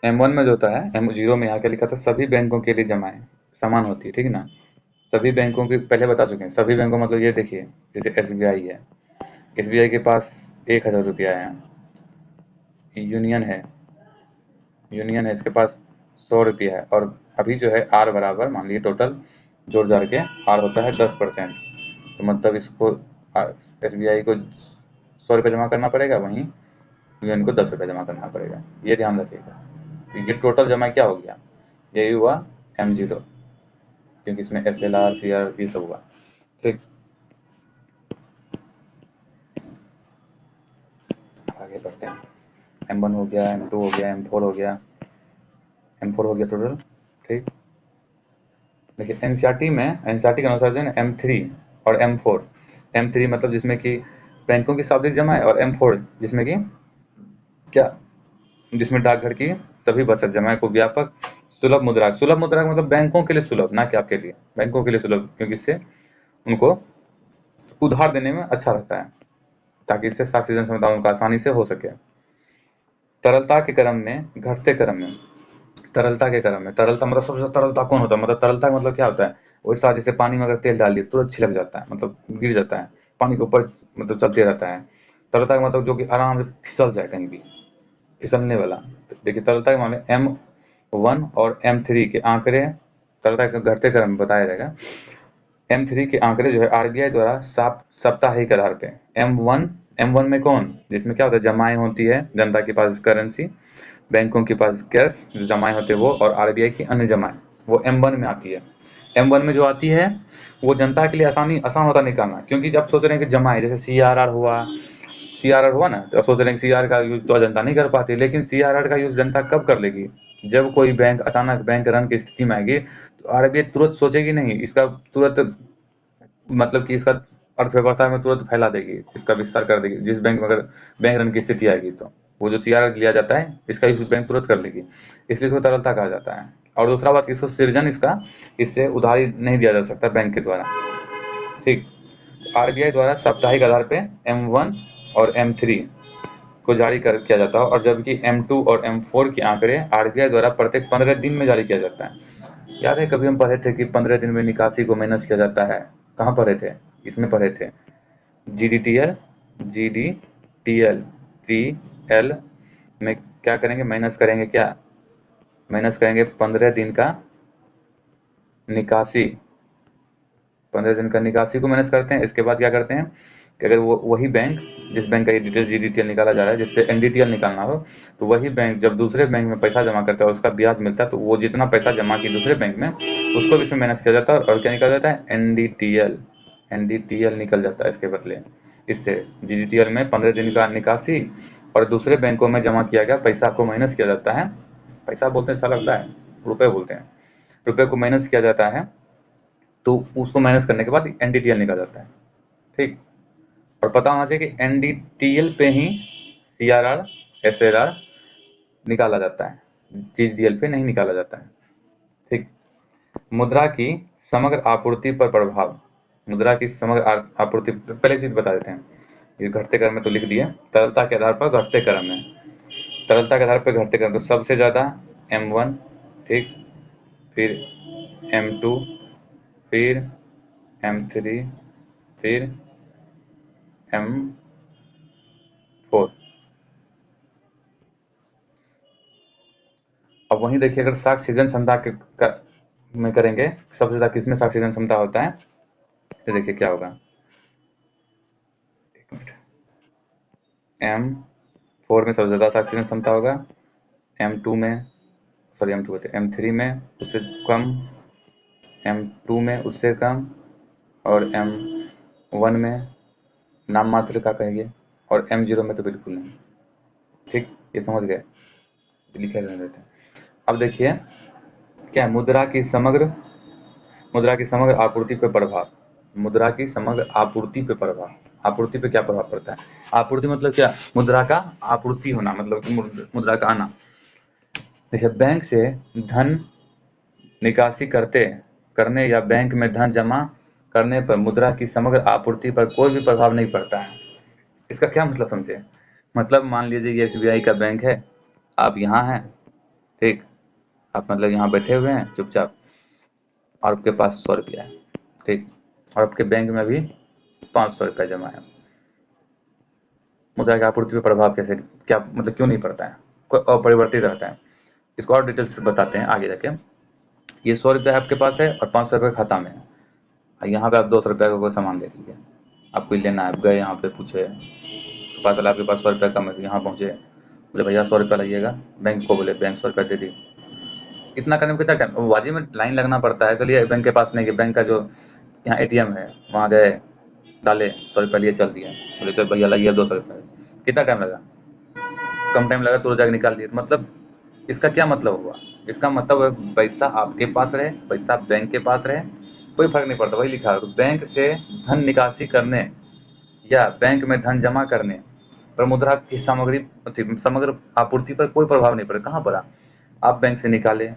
M1 में जो होता है, M0 में यहाँ क्या लिखा था, सभी बैंकों के लिए जमाएं समान होती है, ठीक ना। सभी बैंकों की पहले बता चुके हैं, सभी बैंकों मतलब ये देखिए, जैसे एसबीआई है, एसबीआई के पास 1000 रुपया है, यूनियन है, इसके पास 100 रुपया है, और अभी जो है आर बराबर, मान लीजिए टोटल जोड़ जाड़ के आर होता है 10%, तो मतलब इसको एसबीआई को 100 रुपये जमा करना पड़ेगा, वहीं यूनियन को 10 रुपये जमा करना पड़ेगा, ये ध्यान रखिएगा। तो ये टोटल जमा क्या हो गया, यही हुआ M0, क्योंकि इसमें SLR CR ये सब हुआ, ठीक। आगे बढ़ते हैं। M1 हो गया, M2 हो गया, M4 हो गया, M4 हो गया टोटल। ठीक, देखिए एनसीईआरटी के अनुसार जो है ना M3 और M4, M3 मतलब जिसमें कि बैंकों की सावधि जमा है, और M4 जिसमें कि क्या, जिसमें डाकघर की सभी बचत जमा को व्यापक सुलभ मुद्रा, सुलभ मुद्रा का मतलब बैंकों के लिए सुलभ, ना कि आपके लिए, बैंकों के लिए सुलभ, क्योंकि इससे उनको उधार देने में अच्छा रहता है, ताकि इससे साख सीजन क्षमता उनका आसानी से हो सके। तरलता के क्रम में घटते क्रम में, तरलता के क्रम में, तरलता मतलब सबसे ज्यादा तरलता कौन होता है, मतलब तरलता का मतलब क्या होता है, वैसा जैसे पानी में अगर तेल डाल दिए तुरंत छिलक जाता है, मतलब गिर जाता है, पानी के ऊपर मतलब चलते रहता है। तरलता का मतलब जो कि आराम से फिसल जाए कहीं भी, फिसलने वाला। तो देखिए तरलता के मामले M1 और M3 के आंकड़े, तरलता के घटते क्रम में बताया जाएगा। M3 के आंकड़े जो है आरबीआई द्वारा साप्ताहिक आधार पे, M1 में कौन, जिसमें क्या होता है, जमाएं होती है जनता के पास करेंसी, बैंकों के पास कैश जो जमाएं होते हैं वो, और आरबीआई की अन्य जमाएं, वो M1 में आती है। M1 में जो आती है वो जनता के लिए आसान होता निकालना, क्योंकि जब सोच रहे हैं कि जमाएं जैसे सीआरआर हुआ ना, तो सोच रहे हैं कि सीआर का यूज तो जनता नहीं कर पाती, लेकिन सीआरआर का यूज जनता कब कर लेगी, जब कोई बैंक अचानक बैंक रन की स्थिति में आएगी, तो आरबीआई तुरंत सोचेगी नहीं, इसका तुरंत मतलब कि इसका अर्थव्यवस्था में तुरंत फैला देगी, इसका विस्तार कर देगी, जिस बैंक में अगर बैंक रन की स्थिति आएगी, तो वो जो सीआरआर लिया जाता है इसका यूज बैंक तुरंत कर लेगी, इसलिए इसको तरलता कहा जाता है। और दूसरा बात, इसको सृजन इसका, इससे उधारी नहीं दिया जा सकता बैंक के द्वारा। ठीक, आरबीआई द्वारा साप्ताहिक आधार पे M1 और M3 को जारी कर किया जाता है, और जबकि M2 और M4 के आंकड़े आरबीआई द्वारा प्रत्येक 15 दिन में जारी किया जाता है। याद है कभी हम पढ़े थे कि 15 दिन में निकासी को माइनस किया जाता है, कहाँ पढ़े थे, इसमें पढ़े थे, जीडीटीएल, जीडीटीएल टीएल में क्या करेंगे, माइनस करेंगे, क्या माइनस करेंगे 15 दिन का निकासी, 15 दिन का निकासी को माइनस करते हैं। इसके बाद क्या करते हैं कि अगर वो वही बैंक, जिस बैंक का ये डिटेल्स जीडीटीएल निकाला जा रहा है, जिससे एनडीटीएल निकालना हो, तो वही बैंक जब दूसरे बैंक में पैसा जमा करता है, उसका ब्याज मिलता है, तो वो जितना पैसा जमा की दूसरे बैंक में, उसको भी इसमें माइनस किया जाता है, और क्या निकल जाता है, एनडीटीएल, एनडीटीएल निकल जाता है इसके बदले। इससे जीडीटीएल में 15 दिन का निकासी और दूसरे बैंकों में जमा किया गया पैसा को माइनस किया जाता है, पैसा बोलते हैं अच्छा लगता है, रुपए बोलते हैं, रुपए को माइनस किया जाता है, तो उसको माइनस करने के बाद एनडीटीएल निकल जाता है। ठीक, और पता होना चाहिए कि एनडीटीएल पे ही सीआरआर, एसआरआर निकाला जाता है, जीडीटीएल पे नहीं निकाला जाता है। ठीक, मुद्रा की समग्र आपूर्ति पर प्रभाव, मुद्रा की समग्र आपूर्ति, पहले चीज बता देते हैं, ये घटते क्रम में तो लिख दिए, तरलता के आधार पर घटते क्रम में, तरलता के आधार पर घटते क्रम, तो सबसे ज्यादा M1, ठीक, फिर M2, फिर M3, फिर M4। अब वहीं देखिए अगर साख सीजन क्षमता में करेंगे, सबसे ज्यादा किसमें साख सीजन क्षमता होता है, तो देखिए क्या होगा, एक मिनट, M4 में सबसे ज्यादा साख सीजन क्षमता होगा, M2 में, सॉरी M2 कहते हैं, M3 में उससे कम, M2 में उससे कम, और M1 में नाम मात्र का कहेंगे, और M0 में तो बिल्कुल नहीं। ठीक, ये समझ गए, लिखे रहने देते हैं। अब देखिए क्या है, मुद्रा की समग्र आपूर्ति पे प्रभाव, मुद्रा की समग्र आपूर्ति पे प्रभाव, आपूर्ति पे क्या प्रभाव पड़ता है, आपूर्ति मतलब क्या, मुद्रा का आपूर्ति होना, मतलब कि मुद्रा का आना। देखिए बैंक से धन निकासी करने या बैंक में धन जमा करने पर मुद्रा की समग्र आपूर्ति पर कोई भी प्रभाव नहीं पड़ता है। इसका क्या मतलब समझे, मतलब मान लीजिए ये एसबीआई का बैंक है, आप यहाँ हैं, ठीक, आप मतलब यहाँ बैठे हुए हैं चुपचाप, और आपके पास 100 रुपया है, ठीक, और आपके बैंक में अभी 500 रुपया जमा है, मुद्रा की आपूर्ति पर प्रभाव कैसे, क्या मतलब क्यों नहीं पड़ता है, अपरिवर्तित रहता है। इसको और डिटेल्स से बताते हैं आगे जाके। ये 100 रुपया आपके पास है और 500 रुपये खाता में है, यहाँ पे आप 200 रुपये का कोई सामान देख लीजिए, आपको लेना है, आप गए यहाँ पे पूछे, तो पता चला आपके पास 100 रुपये कम है, यहाँ पहुँचे, बोले भैया 100 रुपया लाइएगा, बैंक को बोले, बैंक 100 रुपया दे दी। इतना करने में कितना टाइम, बाजी में लाइन लगना पड़ता है, चलिए बैंक के पास नहीं गए, बैंक का जो यहाँ एटीएम है वहाँ गए, डाले 100 रुपया लिए, चल दिए, बोले चल भैया लाइए 200 रुपया, कितना टाइम लगा, कम टाइम लगा तो जाकर निकाल लिए। तो मतलब इसका क्या मतलब हुआ? इसका मतलब है पैसा आपके पास रहे, पैसा बैंक के पास रहे, कोई फर्क नहीं पड़ता, वही लिखा है। बैंक से धन निकासी करने या बैंक में धन जमा करने पर मुद्रा की समग्र आपूर्ति पर कोई प्रभाव नहीं पड़े। कहाँ पड़ा? आप बैंक से निकाले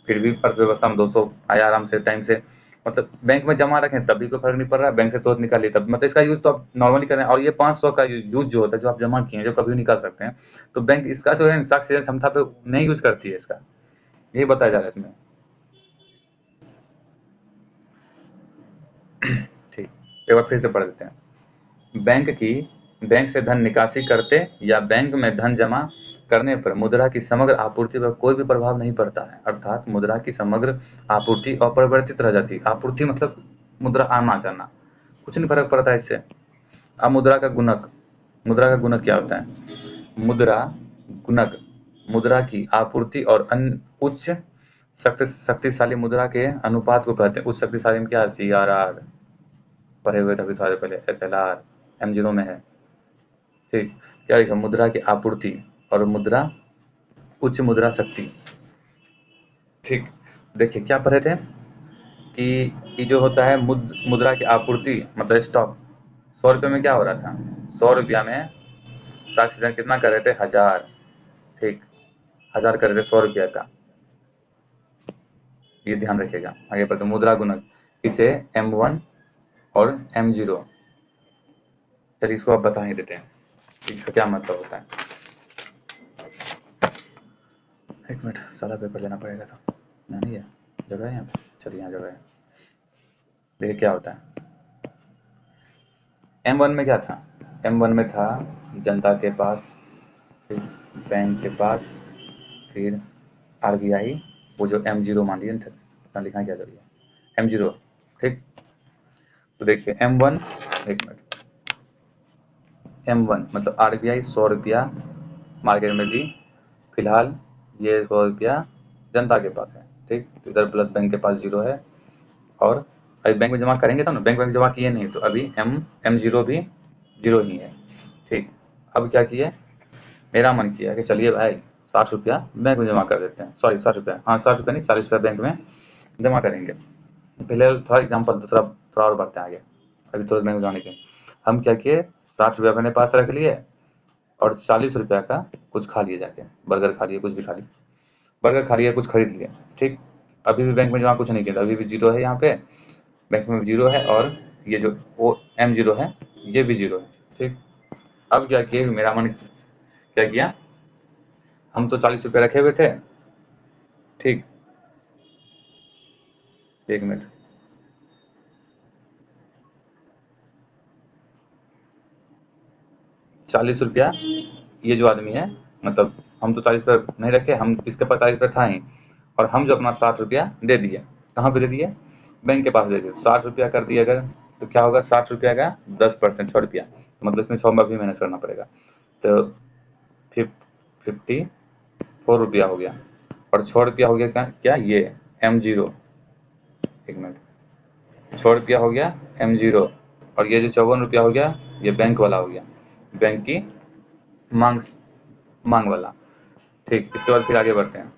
फिर भी अर्थव्यवस्था में 200 आया आराम से टाइम से, मतलब बैंक में जमा रखें तब भी कोई फर्क नहीं पड़ रहा है, बैंक से तुरंत निकालिए तब, मतलब इसका यूज तो आप नॉर्मली कर रहे हैं। और ये 500 का यूज जो होता है, जो आप जमा किए हैं, जो कभी भी निकाल सकते हैं, तो बैंक इसका जो है स्टॉक सीजन क्षमता पे नहीं यूज करती है इसका, यही बताया जा रहा है इसमें। ठीक, एक बार फिर से पढ़ देते हैं। बैंक से धन निकासी करते या बैंक में धन जमा करने पर मुद्रा की समग्र आपूर्ति पर कोई भी प्रभाव नहीं पड़ता है, अर्थात मुद्रा की समग्र आपूर्ति अपरिवर्तित रह जाती है। आपूर्ति मतलब मुद्रा आना जाना, कुछ नहीं फर्क पड़ता है इससे। अब मुद्रा का गुणक क्या होता है? मुद्रा गुणक मुद्रा की आपूर्ति और अन्य उच्च शक्तिशाली मुद्रा के अनुपात को कहते हैं। उच्च शक्तिशाली में क्या है? CRR पढ़े हुए थे अभी थोड़ा देर पहले, SLR M0 में है। ठीक, क्या लिखा? मुद्रा की आपूर्ति और उच्च मुद्रा शक्ति। ठीक, देखिए क्या पढ़े थे कि ये जो होता है मुद्रा की आपूर्ति मतलब स्टॉक, 100 रुपये में क्या हो रहा था? 100 रुपया में स्टॉक सीजन कितना कर रहे थे? 1000। ठीक, 1000 कर रहे थे 100 रुपया का, ये ध्यान रखिएगा। आगे बढ़ते मुद्रा गुणक, इसे M1 और M0, चलिए इसको आप बता ही देते हैं इसका क्या मतलब होता है। एक मिनट, सारा पेपर लेना पड़ेगा था, यहाँ नहीं है, जगह है यहाँ पे, चलिए यहाँ जगह है। देखिए क्या होता है। M1 में क्या था? M1 में था जनता के पास, फिर बैंक के पास, फिर RBI, वो जो M0 मान लीजिए, इतना लिखना क्या जरूरी है, M0। ठीक, तो देखिए M1, एक मिनट, M1 मतलब RBI 100 रुपया मार्केट में दी, फिलहाल ये 100 रुपया जनता के पास है। ठीक, तो इधर प्लस बैंक के पास 0 है, और अभी बैंक में जमा करेंगे तब ना, बैंक में जमा किए नहीं तो अभी M0 भी 0 ही है। ठीक, अब क्या किए, मेरा मन किया कि चलिए भाई 60 रुपया बैंक में जमा कर देते हैं, सॉरी 60 रुपया, हाँ 60 रुपया नहीं 40 रुपया बैंक में जमा करेंगे। पहले थोड़ा एग्जाम्पल दूसरा थोड़ा और बढ़ते हैं आगे, अभी तुरंत बैंक में जाने के। हम क्या किए, 60 रुपया अपने पास रख लिए और 40 रुपया का कुछ खा लिए, जाके बर्गर खा लिए, कुछ भी खा लिए, बर्गर खा लिया, कुछ खरीद लिया। ठीक, अभी भी बैंक में जमा कुछ नहीं किया, अभी भी 0 है, यहाँ पे बैंक में 0 है, और ये जो वो M0 है ये भी 0 है। ठीक, अब क्या किए, मेरा मन क्या किया, हम तो 40 रुपये रखे हुए थे। ठीक, एक मिनट, ₹40 ये जो आदमी है, मतलब हम तो 40 रुपये नहीं रखे, हम इसके पास 40 रुपये था ही, और हम जो अपना 60 रुपया दे दिए, कहाँ पे दे दिए? बैंक के पास दे दिए। 60 रुपया कर दिए अगर, तो क्या होगा, 60 रुपया का 10% 6 रुपया, तो मतलब इसमें 100 भी मैनेज करना पड़ेगा, तो 54 रुपया हो गया, और 6 रुपया हो गया क्या, ये M0, एक मिनट, 6 रुपया हो गया M0, और ये जो 54 रुपया हो गया ये बैंक वाला हो गया, बैंक की मांग वाला। ठीक, इसके बाद फिर आगे बढ़ते हैं।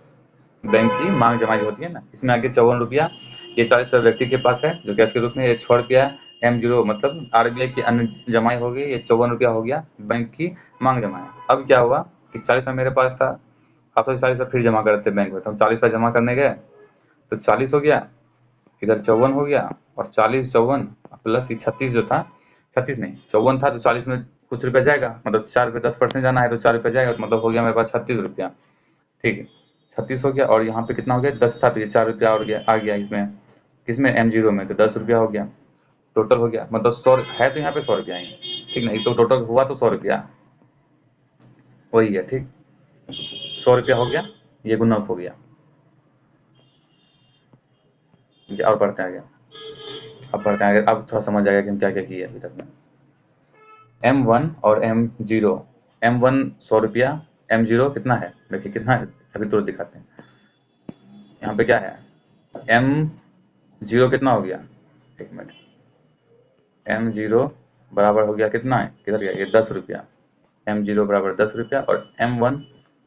बैंक की मांग जमा जो होती है ना, इसमें आगे 54 रुपया ये 40 रुपया व्यक्ति के पास है जो कैश के रूप में, ये 6 रुपया M0 मतलब RBI की अन्य जमाई हो गई, ये 54 रुपया हो गया बैंक की मांग जमा है। अब क्या हुआ कि 40 रुपया मेरे पास था, आप 40 रुपया फिर जमा करते बैंक में, तो हम 40 रुपया जमा करने गए तो 40 हो गया, इधर 54 हो गया, और 40 54 प्लस ये 36 जो था, 36 नहीं 54 था, तो 40 में कुछ रुपया जाएगा, मतलब 4 रुपये 10% जाना है तो 4 रुपया जाएगा, तो मतलब हो गया मेरे पास 36 रुपया। ठीक है, 36 हो गया, और यहाँ पे कितना हो गया, 10 था तो ये 4 रुपया और आ गया इसमें, किसमें, M0 में, तो 10 रुपया हो गया, टोटल हो गया, मतलब 100 है तो यहाँ पे 100 रुपया ही। ठीक, नहीं तो टोटल हुआ तो 100 रुपया वही है। ठीक, 100 रुपया हो गया, ये गुणक हो गया। और बढ़ते हैं आगे, अब बढ़ते हैं आगे, अब थोड़ा समझ आएगा कि हम क्या क्या किए अभी तक में। M1 और M0, M1 100 रुपया, M0 कितना है, देखिए कितना है, अभी तुरंत दिखाते हैं। यहाँ पे क्या है, M0 कितना हो गया, एक मिनट, M0 बराबर हो गया कितना है, किधर गया ये, 10 रुपया, M0 बराबर 10 रुपया और M1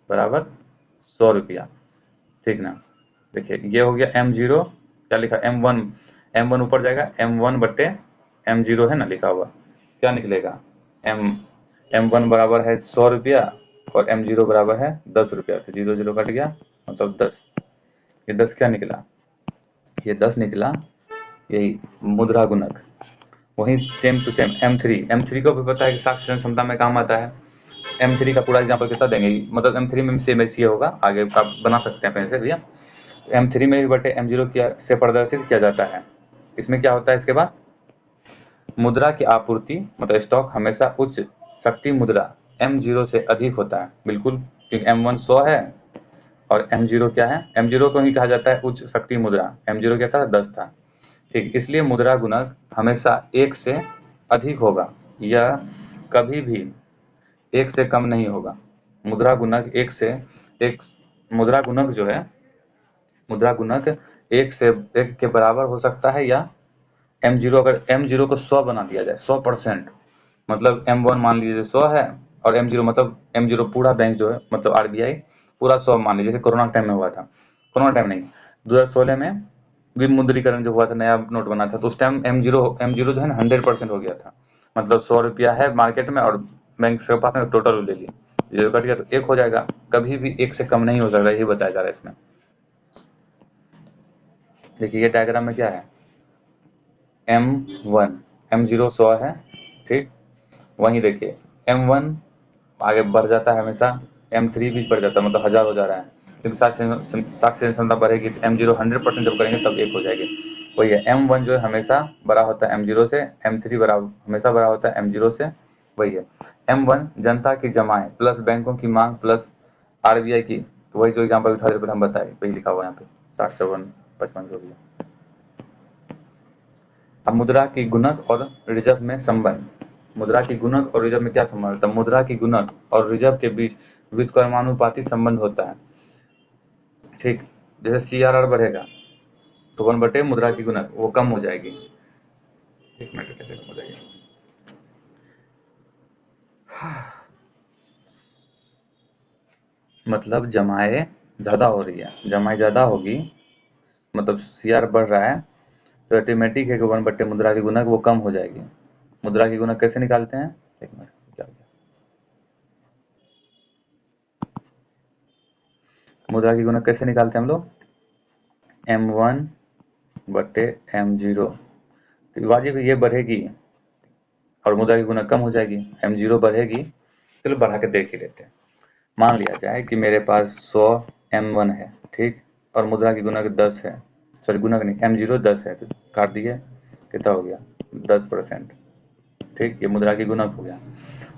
बराबर 100 रुपया, ठीक ना। देखिए ये हो गया M0, क्या लिखा M1 ऊपर जाएगा, M1 बट्टे M0 है ना लिखा हुआ, क्या निकलेगा M1 बराबर है 100 रुपया और M0 बराबर है 10 रुपया, तो 0 0 कट गया, मतलब 10। ये 10 क्या निकला, ये 10 निकला यही मुद्रा गुणक। वहीं सेम टू सेम M3 को भी पता है कि साक्ष्य सृजन क्षमता में काम आता है। M3 का पूरा एग्जांपल कितना देंगे, मतलब M3 में भी सेम ऐसे होगा, आगे आप बना सकते हैं पैसे भैया। तो M3 में भी बटे M0 से प्रदर्शित किया जाता है। इसमें क्या होता है, इसके बाद मुद्रा की आपूर्ति मतलब स्टॉक हमेशा उच्च शक्ति मुद्रा M0 से अधिक होता है, बिल्कुल, क्योंकि M1 100 है और M0 क्या है, M0 को ही कहा जाता है उच्च शक्ति मुद्रा, M0 क्या था, 10 था, ठीक। इसलिए मुद्रा गुणक हमेशा 1 से अधिक होगा, यह कभी भी 1 से कम नहीं होगा। मुद्रा गुणक 1 से एक मुद्रा गुणक जो है, मुद्रा गुणक 1 से 1 के बराबर हो सकता है, या M0 अगर M0 को 100 बना दिया जाए, 100%, मतलब M1 मान लीजिए 100 है और M0 मतलब M0 पूरा बैंक जो है मतलब RBI पूरा 100 मान लीजिए, जैसे कोरोना टाइम में हुआ था, कोरोना टाइम नहीं, 2016 में विमुद्रीकरण जो हुआ था, नया नोट बना था, तो उस टाइम M0 जो है ना 100% हो गया था, मतलब 100 रुपया है मार्केट में और बैंक के पास में टोटल ले लिया, 0 कट गया तो 1 हो जाएगा, कभी भी 1 से कम नहीं हो सकता, यही बताया जा रहा है इसमें। देखिए ये डायग्राम में क्या है, M1 M0 100 है, ठीक। वहीं देखिए M1 आगे बढ़ जाता है हमेशा, M3 भी बढ़ जाता है, मतलब 1000 हो जा रहा है, क्योंकि साक्ष्य क्षमता बढ़ेगी, M0 100% जब करेंगे तब 1 हो जाएगी। वही है, M1 जो है हमेशा बड़ा होता है M0 से, M3 बड़ा हमेशा बड़ा होता है M0 से। वही है M1 जनता की जमाएं प्लस बैंकों की मांग प्लस RBI की, तो वही जो एग्जाम्पल थोड़ी देर पहले हम बताए, वही लिखा हुआ है यहाँ पे 60 54 55 जो भी है। अब मुद्रा की गुणक और रिजर्व में संबंध, मुद्रा की गुणक और रिजर्व में क्या संबंध होता है, मुद्रा की गुणक और रिजर्व के बीच व्युत्क्रमानुपाती संबंध होता है, ठीक। जैसे CRR बढ़ेगा तो 1 बटे मुद्रा की गुणक वो कम हो जाएगी, 1 मिनट कैसे कम हो जाएगी, मतलब जमाए ज्यादा हो रही है, जमाई ज्यादा होगी, मतलब CR बढ़ रहा है, तो ऑटोमेटिक है कि 1 बटे मुद्रा की गुणक वो कम हो जाएगी। मुद्रा की गुणक कैसे निकालते हैं, 1 मिनट क्या हो गया, मुद्रा की गुणक कैसे निकालते हैं हम लोग, M1 बटे M0, तो वाजिब ये बढ़ेगी और मुद्रा की गुणक कम हो जाएगी, M0 बढ़ेगी, चलो बढ़ा के देख ही लेते हैं। मान लिया जाए कि मेरे पास 100 M1 है, ठीक, और मुद्रा की गुणक 10 है, सॉरी गुणक नहीं, M0 10 है, तो काट दिए, कितना हो गया 10%, ठीक, ये मुद्रा की गुणक हो गया।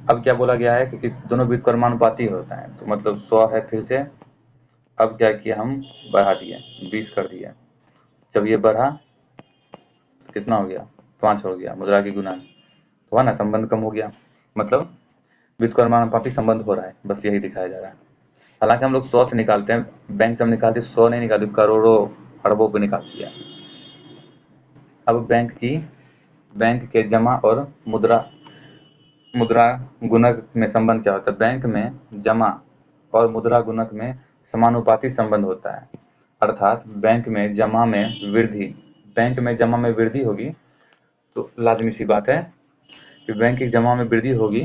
अब क्या बोला गया है कि इस दोनों व्युत्क्रमानुपाती होता है, तो मतलब 100 है फिर से, अब क्या किया हम बढ़ा दिए 20 कर दिए, जब ये बढ़ा कितना हो गया 5 हो गया, मुद्रा की गुणक हुआ ना, संबंध कम हो गया, मतलब व्युत्क्रमानुपाती संबंध हो रहा है, बस यही दिखाया जा रहा है। हालांकि हम लोग 100 से निकालते हैं, बैंक से हम निकालते 100 नहीं निकालते, करोड़ों अरबों पे निकालती है। अब बैंक के जमा और मुद्रा गुणक में संबंध क्या होता है, बैंक में जमा और मुद्रा गुणक में समानुपाती संबंध होता है, अर्थात बैंक में जमा में वृद्धि होगी, तो लाजमी सी बात है कि बैंक की जमा में वृद्धि होगी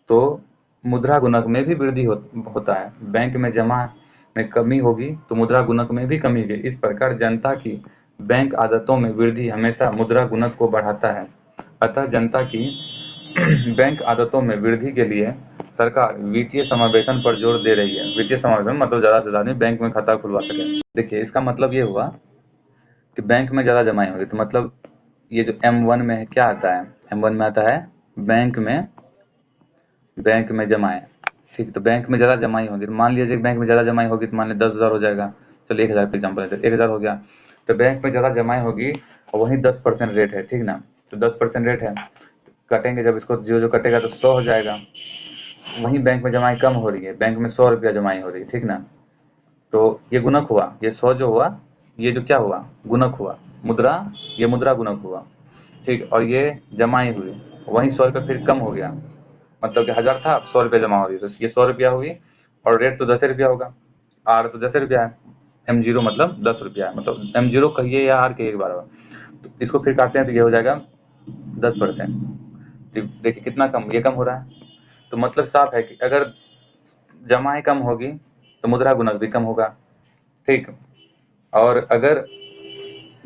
तो मुद्रा गुणक में भी वृद्धि होता है, बैंक में जमा में कमी होगी तो मुद्रा गुणक में भी कमी होगी। इस प्रकार जनता की बैंक आदतों में वृद्धि हमेशा मुद्रा गुणक को बढ़ाता है। अतः जनता की बैंक आदतों में वृद्धि के लिए सरकार वित्तीय समावेशन पर जोर दे रही है। वित्तीय समावेशन मतलब ज़्यादा से ज़्यादा आदमी बैंक में खाता खुलवा सके। देखिए इसका मतलब ये हुआ कि बैंक में ज़्यादा जमाई होगी, तो मतलब ये जो M1 में है क्या आता है, M1 में आता है बैंक में जमाएं, ठीक। तो बैंक में ज़्यादा जमाई होगी, तो मान लीजिए बैंक में ज़्यादा जमाई होगी तो मान लीजिए 10,000 हो जाएगा, चलिए 1,000 पर एग्जाम्पल लेते हैं, 1,000 हो गया, तो बैंक में ज़्यादा जमाई होगी और वहीं 10% रेट है, ठीक ना, तो 10% रेट है, तो कटेंगे जब इसको जो कटेगा तो 100 हो जाएगा। वहीं बैंक में जमाई कम हो रही है, बैंक में 100 रुपया जमाई हो रही है, ठीक ना, तो ये गुणक हुआ, ये 100 जो हुआ, ये जो क्या हुआ गुणक हुआ, मुद्रा गुणक हुआ, ठीक। और ये जमाई हुई, वहीं 100 रुपये फिर कम हो गया, मतलब कि 1000 था, अब 100 रुपया जमा हो रही है, तो ये 100 रुपया हुई, और रेट तो 10 रुपया होगा, आर तो 10 रुपया है, M0 मतलब 10 रुपया है, मतलब M0 कहिए या आर कहिए एक बार, तो इसको फिर काटते हैं तो ये हो जाएगा 10%। तो देखिए कितना कम, ये कम हो रहा है, तो मतलब साफ है कि अगर जमाएं कम होगी तो मुद्रा गुणक भी कम होगा, ठीक। और अगर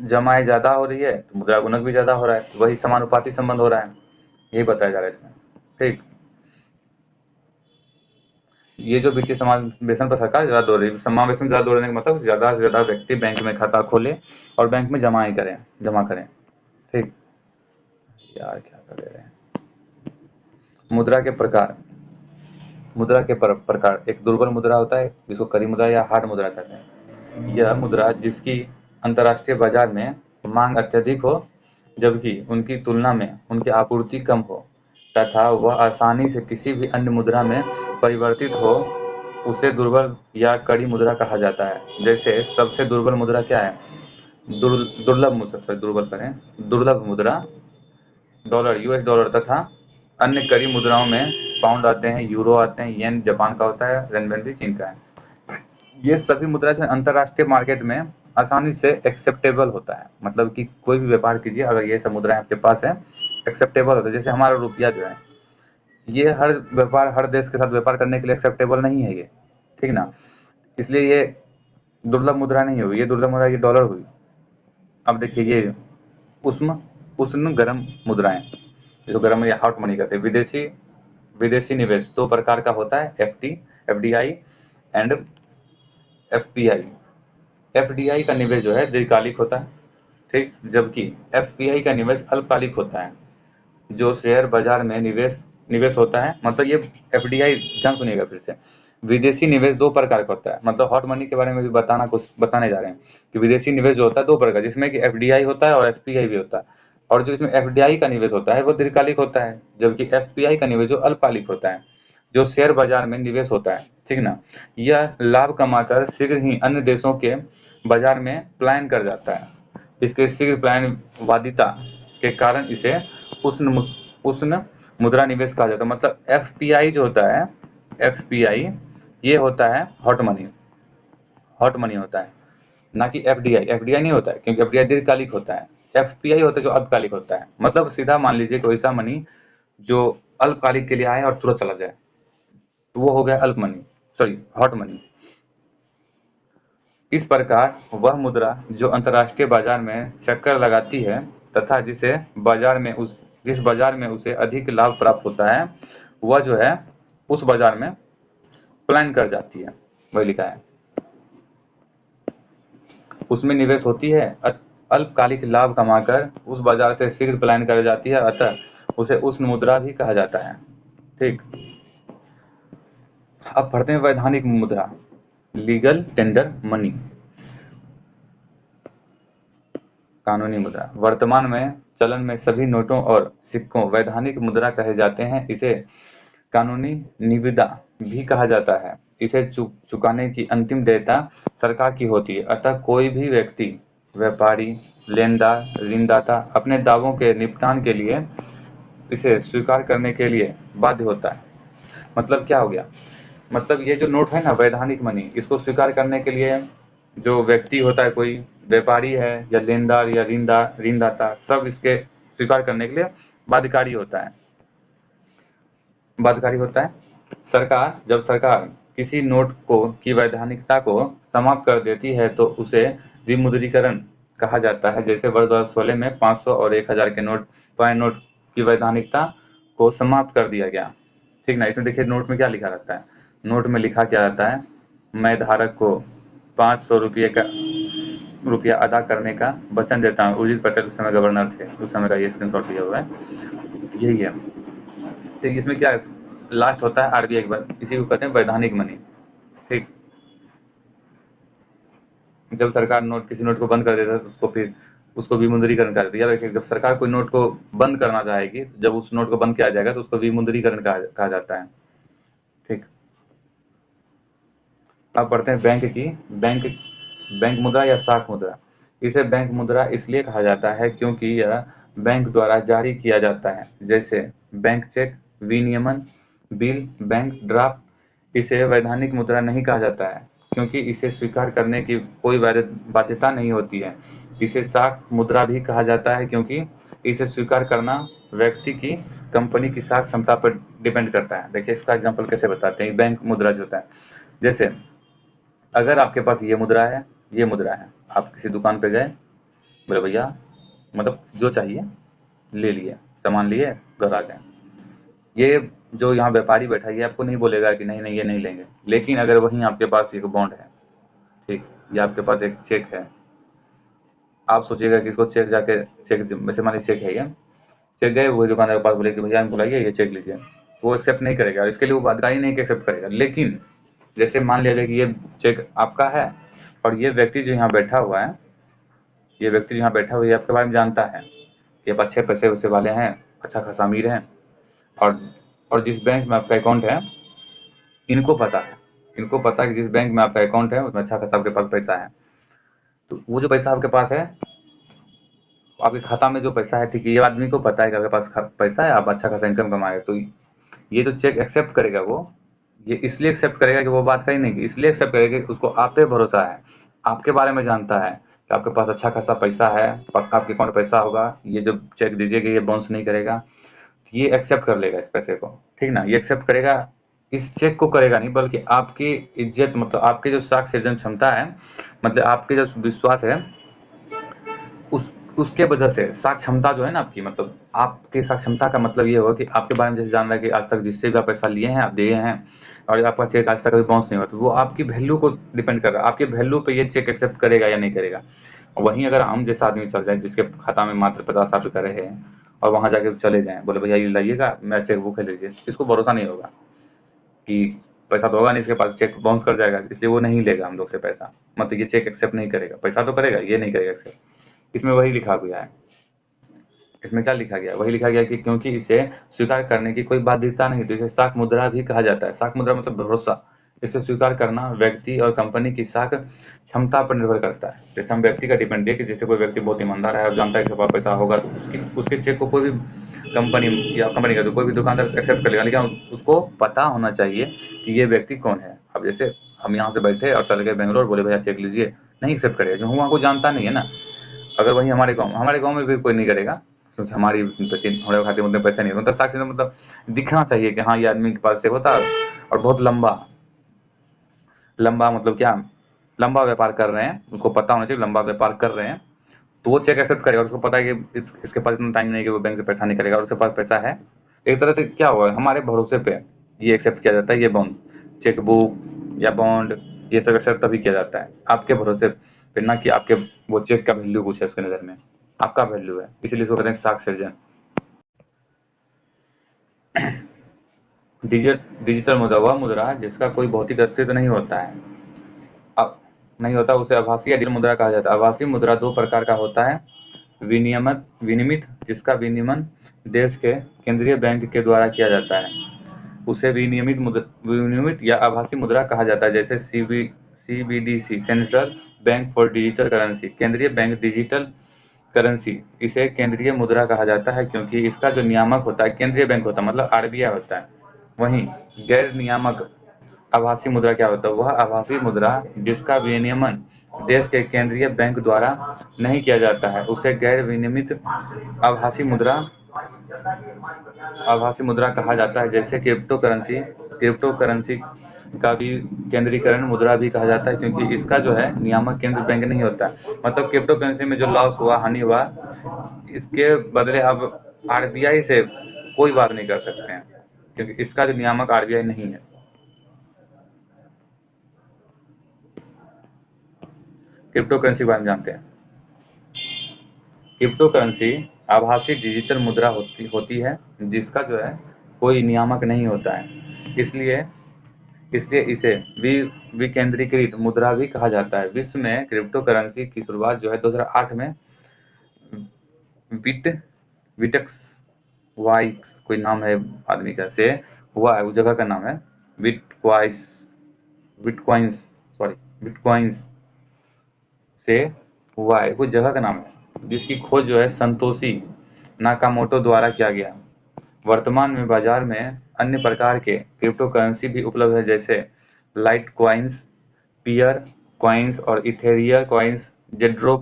जमाएं ज्यादा हो रही है तो मुद्रा गुणक भी ज्यादा हो रहा है, तो वही समानुपाती संबंध हो रहा है, यही बताया जा रहा है इसमें, ठीक। ये जो वित्तीय समावेशन पर सरकार ज्यादा दौड़ रही है, समावेशन ज्यादा दौड़ने का मतलब ज्यादा से ज्यादा व्यक्ति बैंक में खाता खोले और बैंक में जमा करें, ठीक। यार क्या कर रहे हैं। मुद्रा के प्रकार, प्रकार, एक दुर्बल मुद्रा होता है जिसको कड़ी मुद्रा या हार्ड मुद्रा कहते हैं। यह मुद्रा जिसकी अंतर्राष्ट्रीय बाजार में मांग अत्यधिक हो जबकि उनकी तुलना में उनकी आपूर्ति कम हो तथा वह आसानी से किसी भी अन्य मुद्रा में परिवर्तित हो, उसे दुर्बल या कड़ी मुद्रा कहा जाता है। जैसे सबसे दुर्बल मुद्रा क्या है? दुर्लभ मुद्रा, दुर्बल करें, दुर्लभ मुद्रा डॉलर, यूएस डॉलर तथा अन्य कड़ी मुद्राओं में पाउंड आते हैं, यूरो आते हैं, येन जापान का होता है, रेनबेन चीन का है। ये सभी मुद्रा जो है अंतरराष्ट्रीय मार्केट में आसानी से एक्सेप्टेबल होता है, मतलब कि कोई भी व्यापार कीजिए अगर ये सब मुद्राएं आपके पास है, एक्सेप्टेबल होता है। जैसे हमारा रुपया जो है, ये हर देश के साथ व्यापार करने के लिए एक्सेप्टेबल नहीं है ये, ठीक ना, इसलिए ये दुर्लभ मुद्रा नहीं हुई, ये दुर्लभ मुद्रा ये डॉलर हुई। अब देखिए ये उष्ण उष्ण गर्म मुद्राएं, जो गर्म या हॉट मनी कहते हैं। विदेशी निवेश दो प्रकार का होता है, एफडीआई एंड एफपीआई। एफडीआई का निवेश जो है दीर्घकालिक होता है, ठीक, जबकि एफपीआई का निवेश अल्पकालिक होता है। जो शेयर बाजार में निवेश होता है, मतलब ये एफडीआई, ध्यान सुनिएगा फिर से। विदेशी निवेश दो प्रकार का होता है, मतलब हॉट मनी के बारे में भी बताने जा रहे हैं कि विदेशी निवेश जो होता है दो प्रकार, जिसमें कि एफडीआई होता है और एफपीआई भी होता है। और जो इसमें एफडीआई का निवेश होता है वो दीर्घकालिक होता है, जबकि एफपीआई का निवेश जो अल्पकालिक होता है, जो शेयर बाजार में निवेश होता है, ठीक ना। यह लाभ कमाकर शीघ्र ही अन्य देशों के बाजार में पलायन कर जाता है। इसके शीघ्र पलायनवादिता के कारण इसे उष्ण मुद्रा निवेश कहा जाता है। मतलब एफपीआई जो होता है, एफपीआई ये होता है हॉट मनी होता है, ना कि एफडीआई। एफडीआई नहीं होता है क्योंकि एफडीआई दीर्घकालिक होता है, एफपीआई होता है जो अल्पकालिक होता है। मतलब सीधा मान लीजिए कोई ऐसा मनी जो अल्पकालिक के लिए आए और तुरंत चला जाए, तो वो हो गया अल्प मनी, सॉरी हॉट मनी। इस प्रकार वह मुद्रा जो अंतर्राष्ट्रीय बाजार में चक्कर लगाती है तथा जिस बाजार में उसे अधिक लाभ प्राप्त होता है, वह जो है उस बाजार में पलायन कर जाती है, वही लिखा है। उसमें निवेश होती है, अल्पकालिक लाभ कमाकर उस बाजार से शीघ्र पलायन कर जाती है, अतः उसे उष्ण मुद्रा भी कहा जाता है, ठीक। अब पढ़ते हैं वैधानिक मुद्रा, लीगल टेंडर मनी। कानूनी मुद्रा वर्तमान में चलन में सभी नोटों और सिक्कों वैधानिक मुद्रा कहे जाते हैं। इसे कानूनी निविदा भी कहा जाता है। इसे चुकाने की अंतिम देयता सरकार की होती है, अतः कोई भी व्यक्ति, व्यापारी, लेनदार, ऋणदाता अपने दावों के निपटान के लिए इसे स्वीकार करने के लिए बाध्य होता है। मतलब क्या हो गया? मतलब ये जो नोट है ना, वैधानिक मनी, इसको स्वीकार करने के लिए जो व्यक्ति होता है, कोई व्यापारी है या लेनदार या ऋणदाता, सब इसके स्वीकार करने के लिए बाध्यकारी होता है, जब सरकार किसी नोट की वैधानिकता को समाप्त कर देती है तो उसे विमुद्रीकरण कहा जाता है। जैसे वर्ष 2016 में 500 और 1000 के पुराने नोट की वैधानिकता को समाप्त कर दिया गया, ठीक ना। इसमें देखिए नोट में क्या लिखा रहता है, नोट में लिखा क्या रहता है, मैं धारक को 500 रुपया अदा करने का वचन देता हूँ। उर्जित पटेल उस समय गवर्नर थे, उस समय का ये स्क्रीनशॉट लिया हुआ है, यही है। तो इसमें क्या लास्ट होता है आरबीआई के बाद, इसी को कहते हैं वैधानिक मनी, ठीक। जब सरकार किसी नोट को बंद कर देता है तो उसको विमुद्रीकरण कर दिया। लेकिन जब सरकार कोई नोट को बंद करना चाहेगी, तो जब उस नोट को बंद किया जाएगा तो उसको विमुद्रीकरण कहा जाता है, ठीक। अब पढ़ते हैं बैंक मुद्रा या शाख मुद्रा। इसे बैंक मुद्रा इसलिए कहा जाता है क्योंकि यह बैंक द्वारा जारी किया जाता है, जैसे बैंक चेक, विनियमन बिल, बैंक ड्राफ्ट इसे वैधानिक मुद्रा नहीं कहा जाता है, क्योंकि इसे स्वीकार करने की कोई बाध्यता नहीं होती है। इसे साख मुद्रा भी कहा जाता है, क्योंकि इसे स्वीकार करना व्यक्ति की कंपनी की साख क्षमता पर डिपेंड करता है। देखिए इसका एग्जांपल कैसे बताते हैं। बैंक मुद्रा जो होता है, जैसे अगर आपके पास ये मुद्रा है, ये मुद्रा है, आप किसी दुकान पे गए, बोले भैया मतलब जो चाहिए ले लिए, सामान लिए, घर आ गए। ये जो यहाँ व्यापारी बैठा है ये आपको नहीं बोलेगा कि नहीं नहीं ये नहीं लेंगे। लेकिन अगर वहीं आपके पास एक बॉन्ड है, ठीक, या आपके पास एक चेक है, आप सोचिएगा कि इसको चेक जाके चेक, वैसे मान लीजिए चेक है ये, चेक गए वही दुकानदार के पास, बोले कि भैया हम बुलाइए ये चेक लीजिए, तो वो एक्सेप्ट नहीं करेगा और इसके लिए वो अधिकारी नहीं एक्सेप्ट करेगा। लेकिन जैसे मान लिया जाए कि ये चेक आपका है और ये व्यक्ति जो यहाँ बैठा हुआ है, ये व्यक्ति जो यहाँ बैठा हुआ है ये आपके बारे में जानता है, ये आप अच्छे पैसे वैसे वाले हैं, अच्छा खासा अमीर हैं, और और जिस बैंक में आपका अकाउंट है इनको पता है, इनको पता है कि जिस बैंक में आपका अकाउंट है उसमें अच्छा खासा आपके पास पैसा है। तो वो जो पैसा आपके पास है, आपके खाता में जो पैसा है, ठीक है, ये आदमी को पता है कि आपके पास पैसा है, आप अच्छा खासा इनकम कमाए, तो ये जो चेक एक्सेप्ट करेगा वो, ये इसलिए एक्सेप्ट करेगा कि वो बात कही नहीं, कि इसलिए एक्सेप्ट करेगा कि उसको आप पे भरोसा है, आपके बारे में जानता है कि आपके पास अच्छा खासा पैसा है, पक्का आपके अकाउंट में पैसा होगा, ये जो चेक दीजिएगा ये बाउंस नहीं करेगा, तो ये एक्सेप्ट कर लेगा इस पैसे को, ठीक ना, ये एक्सेप्ट करेगा। इस चेक को करेगा नहीं, बल्कि आपकी इज्जत, मतलब आपकी जो साख सृजन क्षमता है, मतलब आपके जो विश्वास है, उस उसके वजह से साख क्षमता जो है ना आपकी, मतलब आपकी साख क्षमता का मतलब ये होगा कि आपके बारे में जैसे जान रहा है कि आज तक जिससे भी आप पैसा लिए हैं, आप दिए हैं, और आपका चेक आज तक कभी बाउंस नहीं हुआ, तो वो आपकी वैल्यू को डिपेंड कर रहा है, आपकी वैल्यू पे ये चेक एक्सेप्ट करेगा या नहीं करेगा। वहीं अगर हम जैसा आदमी चल जाए जिसके खाता में मात्र 50-60 रुपया रहे, और वहाँ जाके चले जाएँ, बोले भैया ये लाइएगा, मेरा चेक बुक है लीजिए, इसको भरोसा नहीं होगा कि पैसा तो होगा नहीं इसके पास, चेक बाउंस कर जाएगा, इसलिए वो नहीं लेगा हम लोग से पैसा, मतलब ये चेक एक्सेप्ट नहीं करेगा, पैसा तो करेगा, ये नहीं करेगा एक्सेप्ट। इसमें वही लिखा गया है, इसमें क्या लिखा गया है? वही लिखा गया है कि क्योंकि इसे स्वीकार करने की कोई बाध्यता नहीं, तो इसे साख मुद्रा भी कहा जाता है। साख मुद्रा मतलब भरोसा। इसे स्वीकार करना व्यक्ति और कंपनी की साख क्षमता पर निर्भर करता है। जैसे हम व्यक्ति का डिपेंड है कि जैसे कोई व्यक्ति बहुत ईमानदार है और जानता है कि उसके पास पैसा होगा, तो उसके चेक को कोई भी कंपनी या कंपनी का तो कोई भी दुकानदार एक्सेप्ट कर लेगा, लेकिन उसको पता होना चाहिए कि ये व्यक्ति कौन है। अब जैसे हम यहाँ से बैठे और चले गए बेंगलोर, बोले भैया चेक लीजिए, नहीं एक्सेप्ट करेगा, क्योंकि वहाँ को जानता नहीं है ना। अगर वहीं हमारे गाँव में भी कोई नहीं करेगा, क्योंकि हमारे खाते में उतने पैसे नहीं होते, मतलब साक्षी मतलब दिखना चाहिए कि हाँ ये आदमी के पास से होता है, और बहुत लंबा लंबा मतलब क्या, लंबा व्यापार कर रहे हैं, उसको पता होना चाहिए लंबा व्यापार कर रहे हैं, तो वो चेक एक्सेप्ट करेगा, और उसको पता है कि इसके पास इतना टाइम नहीं है कि वो बैंक से पैसा निकलेगा, और उसके पास पैसा है। एक तरह से क्या हुआ, हमारे भरोसे पे ये एक्सेप्ट किया जाता है, ये बॉन्ड, चेक बुक या बॉन्ड, ये सब एक्सेप्ट तभी किया जाता है आपके भरोसे पे, ना कि आपके वो चेक का वैल्यू कुछ है उसके नज़र में, आपका वैल्यू है, इसीलिए इसको कहते हैं साख सृजन। डिजिटल मुद्रा वह मुद्रा है जिसका कोई भौतिक अस्तित्व नहीं होता है, अब नहीं होता, उसे आभासी या डिजिटल मुद्रा कहा जाता है। आभासी मुद्रा दो प्रकार का होता है, विनिमित, जिसका विनियमन देश के केंद्रीय बैंक के द्वारा किया जाता है, उसे विनियमित या आभासी मुद्रा कहा जाता है। जैसे CBDC, central bank for digital currency, केंद्रीय बैंक डिजिटल करेंसी, इसे केंद्रीय मुद्रा कहा जाता है क्योंकि इसका जो नियामक होता है केंद्रीय बैंक होता है, मतलब आरबीआई होता है। वहीं गैर नियामक आभासी मुद्रा क्या होता है? वह आभासी मुद्रा जिसका विनियमन देश के केंद्रीय बैंक द्वारा नहीं किया जाता है, उसे गैर विनियमित आभासी मुद्रा आभासी मुद्रा कहा जाता है। जैसे क्रिप्टो करेंसी का भी केंद्रीकरण मुद्रा भी कहा जाता है, क्योंकि इसका जो है नियामक केंद्र बैंक नहीं होता, मतलब क्रिप्टो करेंसी में जो लॉस हुआ, हानि हुआ, इसके बदले अब आरबीआई से कोई बात नहीं कर सकते हैं, क्योंकि इसका जो नियामक आरबीआई नहीं है। क्रिप्टो करेंसी के बारे में जानते हैं। क्रिप्टो करेंसी आभासी डिजिटल मुद्रा होती है जिसका जो है कोई नियामक नहीं होता है, इसलिए इसलिए इसे विकेंद्रीकृत मुद्रा भी कहा जाता है। विश्व में क्रिप्टो करेंसी की शुरुआत जो है 2008 में बिट बिटक्स वाइक्स, कोई नाम है आदमी का, से हुआ है, उस जगह का नाम है बिटक्वाइस बिटकॉइंस सॉरी बिटकॉइंस से हुआ है, कुछ जगह का नाम है, जिसकी खोज जो है संतोषी नाकामोटो द्वारा किया गया। वर्तमान में बाजार में अन्य प्रकार के क्रिप्टो करेंसी भी उपलब्ध है, जैसे लाइट कॉइन्स, पियर कॉइन्स और इथेरियम कॉइन्स, जेड्रो,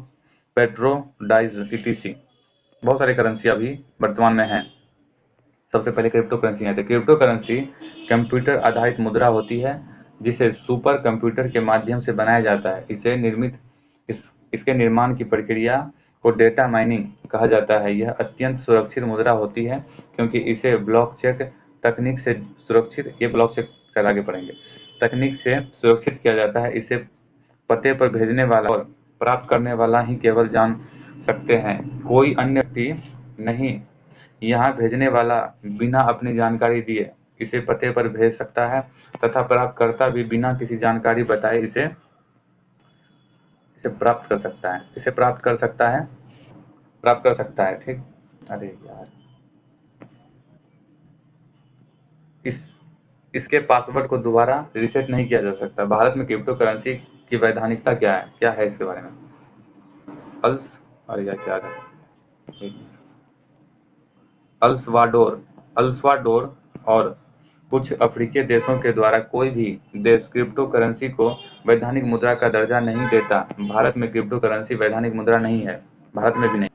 पेट्रो, डाइज etc। बहुत सारी करेंसी अभी वर्तमान में हैं। सबसे पहले क्रिप्टो करेंसी है। तो क्रिप्टो करेंसी कंप्यूटर आधारित मुद्रा होती है जिसे सुपर कंप्यूटर के माध्यम से बनाया जाता है। इसके निर्माण की प्रक्रिया को डेटा माइनिंग कहा जाता है। यह अत्यंत सुरक्षित मुद्रा होती है क्योंकि इसे ब्लॉकचेन तकनीक से सुरक्षित ये ब्लॉकचेन चल आगे पढ़ेंगे तकनीक से सुरक्षित किया जाता है। इसे पते पर भेजने वाला और प्राप्त करने वाला ही केवल जान सकते हैं, कोई अन्य व्यक्ति नहीं। यहाँ भेजने वाला बिना अपनी जानकारी दिए इसे पते पर भेज सकता है तथा प्राप्तकर्ता भी बिना किसी जानकारी बताए इसे प्राप्त कर सकता है ठीक। अरे यार, इसके पासवर्ड को दोबारा रीसेट नहीं किया जा सकता। भारत में क्रिप्टो करेंसी की वैधानिकता क्या है इसके बारे में। अल्स अरे यार क्या कर अल्सवाडोर और कुछ अफ्रीकी देशों के द्वारा कोई भी देश क्रिप्टो करेंसी को वैधानिक मुद्रा का दर्जा नहीं देता। भारत में क्रिप्टो करेंसी वैधानिक मुद्रा नहीं है, भारत में भी नहीं।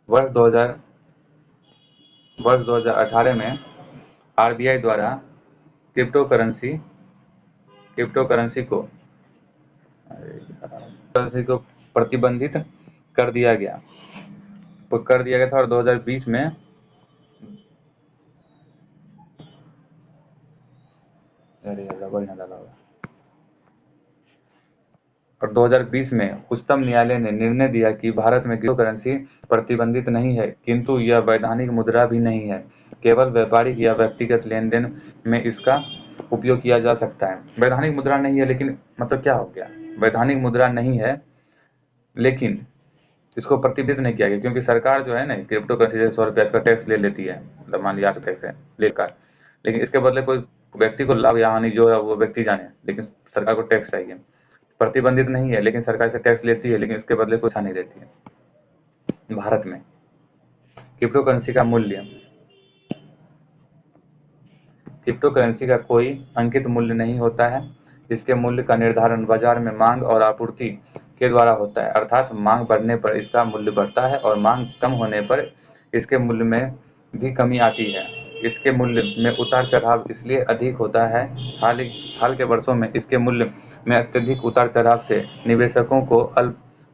वर्ष 2018 में आरबीआई द्वारा क्रिप्टो करेंसी को प्रतिबंधित कर दिया गया था और 2020 में और 2020 में उच्चतम न्यायालय ने निर्णय दिया कि भारत में क्रिप्टो करेंसी प्रतिबंधित नहीं है, किंतु यह वैधानिक मुद्रा भी नहीं है। केवल व्यापारिक या व्यक्तिगत लेन-देन में इसका उपयोग किया जा सकता है। वैधानिक मुद्रा नहीं है, लेकिन मतलब क्या हो गया? वैधानिक मुद्रा नहीं है, लेकिन इसको प्रतिबंधित नहीं किया गया क्योंकि सरकार जो है ना क्रिप्टो करेंसी से 100 रुपया इसका टैक्स ले लेती है, मतलब मान लिया टैक्स है लेकर, लेकिन इसके बदले कोई व्यक्ति को लाभ या हानि जो है वो व्यक्ति जाने, लेकिन सरकार को टैक्स चाहिए। प्रतिबंधित नहीं है, लेकिन सरकार से टैक्स लेती है, लेकिन इसके बदले कुछ नहीं देती है। भारत में क्रिप्टो करेंसी का मूल्य, क्रिप्टो करेंसी का कोई अंकित मूल्य नहीं होता है। इसके मूल्य का निर्धारण बाजार में मांग और आपूर्ति के द्वारा होता है, अर्थात मांग बढ़ने पर इसका मूल्य बढ़ता है और मांग कम होने पर इसके मूल्य में भी कमी आती है। इसके मूल्य में उतार चढ़ाव इसलिए अधिक होता है। हाल के वर्षों में इसके मूल्य में अत्यधिक उतार चढ़ाव से निवेशकों को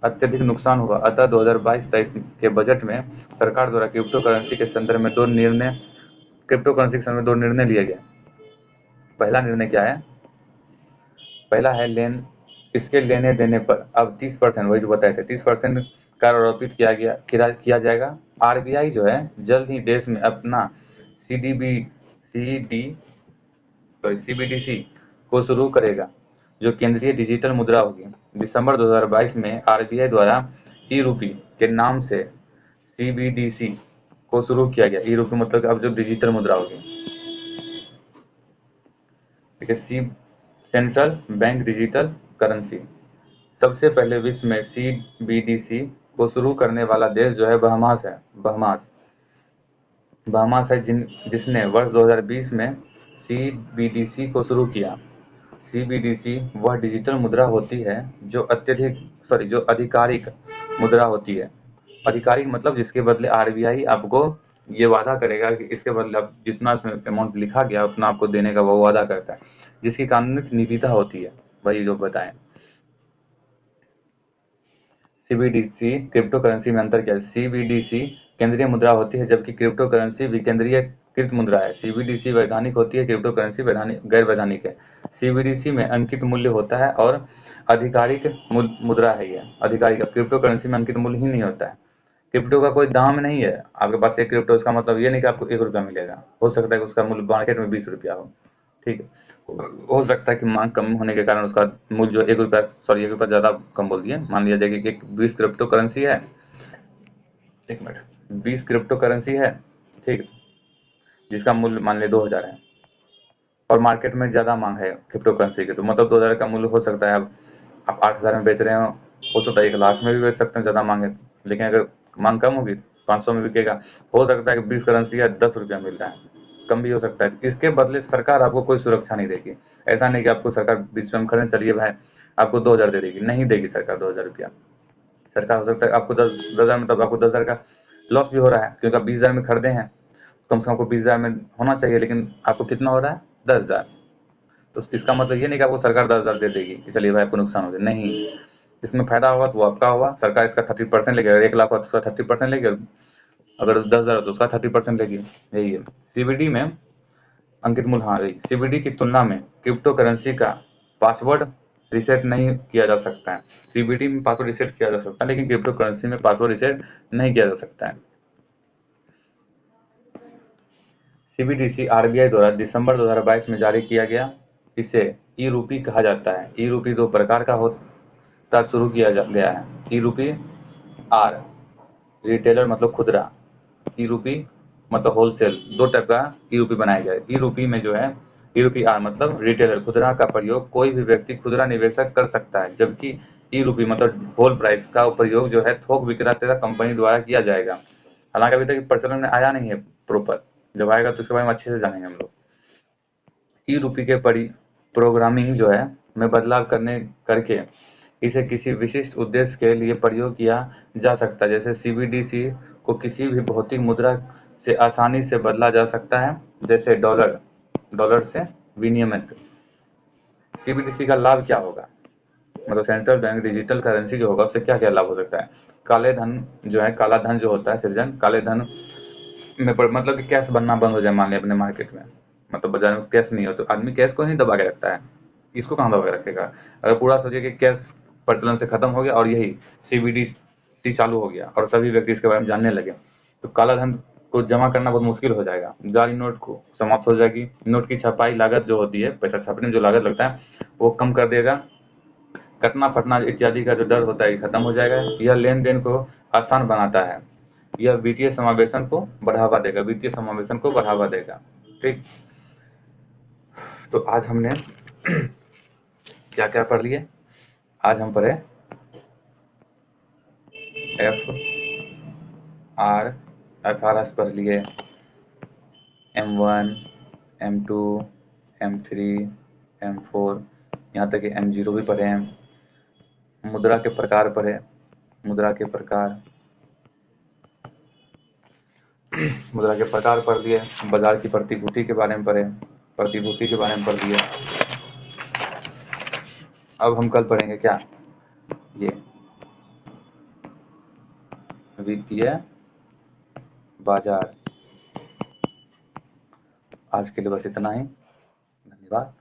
अत्यधिक नुकसान हुआ। अतः 2022-23 के बजट में सरकार द्वारा क्रिप्टो करेंसी के संदर्भ में दो निर्णय लिए गए। पहला निर्णय क्या है? पहला है इसके लेने देने पर अब 30%, वही जो बताए थे 30% कर आरोपित किया जाएगा। आरबीआई जो है जल्द ही देश में अपना सीबीडीसी को शुरू करेगा, जो केंद्रीय डिजिटल मुद्रा होगी। दिसंबर 2022 में आरबीआई द्वारा ई-रूपी के नाम से सीबीडीसी को शुरू किया गया। ई-रूपी मतलब अब जो डिजिटल मुद्रा होगी, ठीक है। Central bank digital currency. सबसे पहले विश्व में सीबीडीसी को शुरू करने वाला देश जो है बहामास है, जिसने वर्ष 2020 में सीबीडीसी को शुरू किया। सीबीडीसी वह डिजिटल मुद्रा होती है जो आधिकारिक मुद्रा होती है। आधिकारिक मतलब जिसके बदले आरबीआई आपको ये वादा करेगा कि इसके बदले आप जितना इसमें अमाउंट लिखा गया उतना आपको देने का वो वादा करता है, जिसकी कानूनी निविदा होती है, वही जो बताएं। सीबीडीसी क्रिप्टो करेंसी में अंतर क्या है? सीबीडीसी केंद्रीय मुद्रा होती है, जबकि क्रिप्टो करेंसी विकेंद्रीकृत मुद्रा है। सीबीडीसी वैधानिक होती है, क्रिप्टो करेंसी गैर वैधानिक है। सीबीडीसी में अंकित मूल्य होता है और आधिकारिक मुद्रा है ये आधिकारिक। क्रिप्टो करेंसी में अंकित मूल्य ही नहीं होता है। क्रिप्टो का कोई दाम नहीं है। आपके पास एक क्रिप्टो, इसका मतलब ये नहीं कि आपको 1 रुपया मिलेगा। हो सकता है कि उसका मूल्य मार्केट में 20 रुपया हो, ठीक है। हो सकता है कि मांग कम होने के कारण उसका मूल्य जो 1 रुपया ज़्यादा कम बोल दिए। मान लिया जाए कि 20 क्रिप्टो करेंसी है, 20 क्रिप्टो करेंसी है, ठीक, जिसका मूल्य मान लिया 2000 है और मार्केट में ज़्यादा मांग है क्रिप्टो करेंसी की, तो मतलब 2000 का मूल्य हो सकता है अब आप 8,000 में बेच रहे हो, हो सकता है 1 लाख में भी बेच सकते हैं ज़्यादा मांगे, लेकिन अगर मांग कम होगी 500 में बिकेगा। हो सकता है कि 20 करेंसी या 10 रुपया मिल रहा है, कम भी हो सकता है। इसके बदले सरकार आपको कोई सुरक्षा नहीं देगी। ऐसा नहीं कि आपको सरकार 20 रुपये में खरीदे, चलिए भाई आपको 2,000 दे देगी, नहीं देगी सरकार 2,000 रुपया। सरकार हो सकता है आपको 10,000 में, तब आपको 10,000 का लॉस भी हो रहा है, क्योंकि आप 20,000 में खरीदे हैं, कम से कम आपको 20,000 में होना चाहिए, लेकिन आपको कितना हो रहा है 10,000। तो इसका मतलब ये नहीं कि आपको सरकार 10,000 दे देगी कि चलिए भाई आपको नुकसान हो गया, नहीं। इसमें फायदा होगा तो वो आपका होगा, सरकार इसका 30% लेगी। 1 लाख हो तो उसका 30% लेगी, अगर 10,000 हो तो उसका 30% लेगी। यही है सीबीडी में अंकित मूल्य। हाँ, सीबीडी की तुलना में क्रिप्टो करेंसी का पासवर्ड रिसेट नहीं किया जा सकता है। सीबीडी में पासवर्ड रिसेट किया जा सकता है, लेकिन क्रिप्टो करेंसी में पासवर्ड रिसेट नहीं किया जा सकता है। सीबीडीसी आरबीआई द्वारा दिसंबर 2022 में जारी किया गया। इसे ई रूपी कहा जाता है। ई रूपी दो प्रकार का होता शुरू किया गया है। ई रूपी आर रिटेलर मतलब खुदरा, ई रूपी मतलब होलसेल, दो टाइप का ई रूपी बनाया गया है। ई रूपी में जो है ई रूपी आर मतलब रिटेलर खुदरा का प्रयोग कोई भी व्यक्ति खुदरा निवेशक कर सकता है, जबकि ई रूपी मतलब होल प्राइस का प्रयोग जो है थोक विक्रेता कंपनी द्वारा किया जाएगा। हालांकि अभी तक प्रचलन में आया नहीं है प्रॉपर, जब आएगा तो उसके बारे में अच्छे से जानेंगे हम लोग। ई रूपी के प्रोग्रामिंग जो है में बदलाव करके इसे किसी विशिष्ट उद्देश्य के लिए प्रयोग किया जा सकता है। जैसे सीबीडीसी को किसी भी भौतिक मुद्रा से आसानी से बदला जा सकता है, जैसे डॉलर से विनिमय। सीबीडीसी का लाभ क्या होगा, मतलब सेंट्रल बैंक डिजिटल करेंसी जो होगा उससे क्या क्या लाभ हो सकता है। काले धन जो है, काला धन जो होता है सृजन, काले धन में मतलब कि कैश बनना बंद हो जाए, मान लिया अपने मार्केट में, मतलब बाजार में कैश नहीं हो तो आदमी कैश को नहीं दबा के रखता है, इसको कहाँ दबा के रखेगा। अगर पूरा सोचिए कि कैश प्रचलन से खत्म हो गया और यही सीबीडीसी चालू हो गया और सभी व्यक्ति इसके बारे में जानने लगे, तो काला धन को जमा करना बहुत मुश्किल हो जाएगा। जाली नोट को समाप्त हो जाएगी। नोट की छपाई लागत जो होती है, पैसा छापने में जो लागत लगता है वो कम कर देगा। कटना फटना इत्यादि का जो डर होता है खत्म हो जाएगा। यह लेन देन को आसान बनाता है। यह वित्तीय समावेशन को बढ़ावा देगा, वित्तीय समावेशन को बढ़ावा देगा। ठीक, तो आज हमने क्या क्या पढ़ लिए। आज हम पढ़े एफ आर एस पढ़ लिए, M1, M2, M3, M4, यहाँ तक कि M0 भी पढ़े हैं। मुद्रा के प्रकार पढ़े, मुद्रा के प्रकार मुद्रा के प्रकार पढ़ लिए। बाजार की प्रतिभूति के बारे में पढ़े, प्रतिभूति के बारे में पढ़ लिए। अब हम कल पढ़ेंगे क्या, ये वित्तीय बाजार। आज के लिए बस इतना ही, धन्यवाद।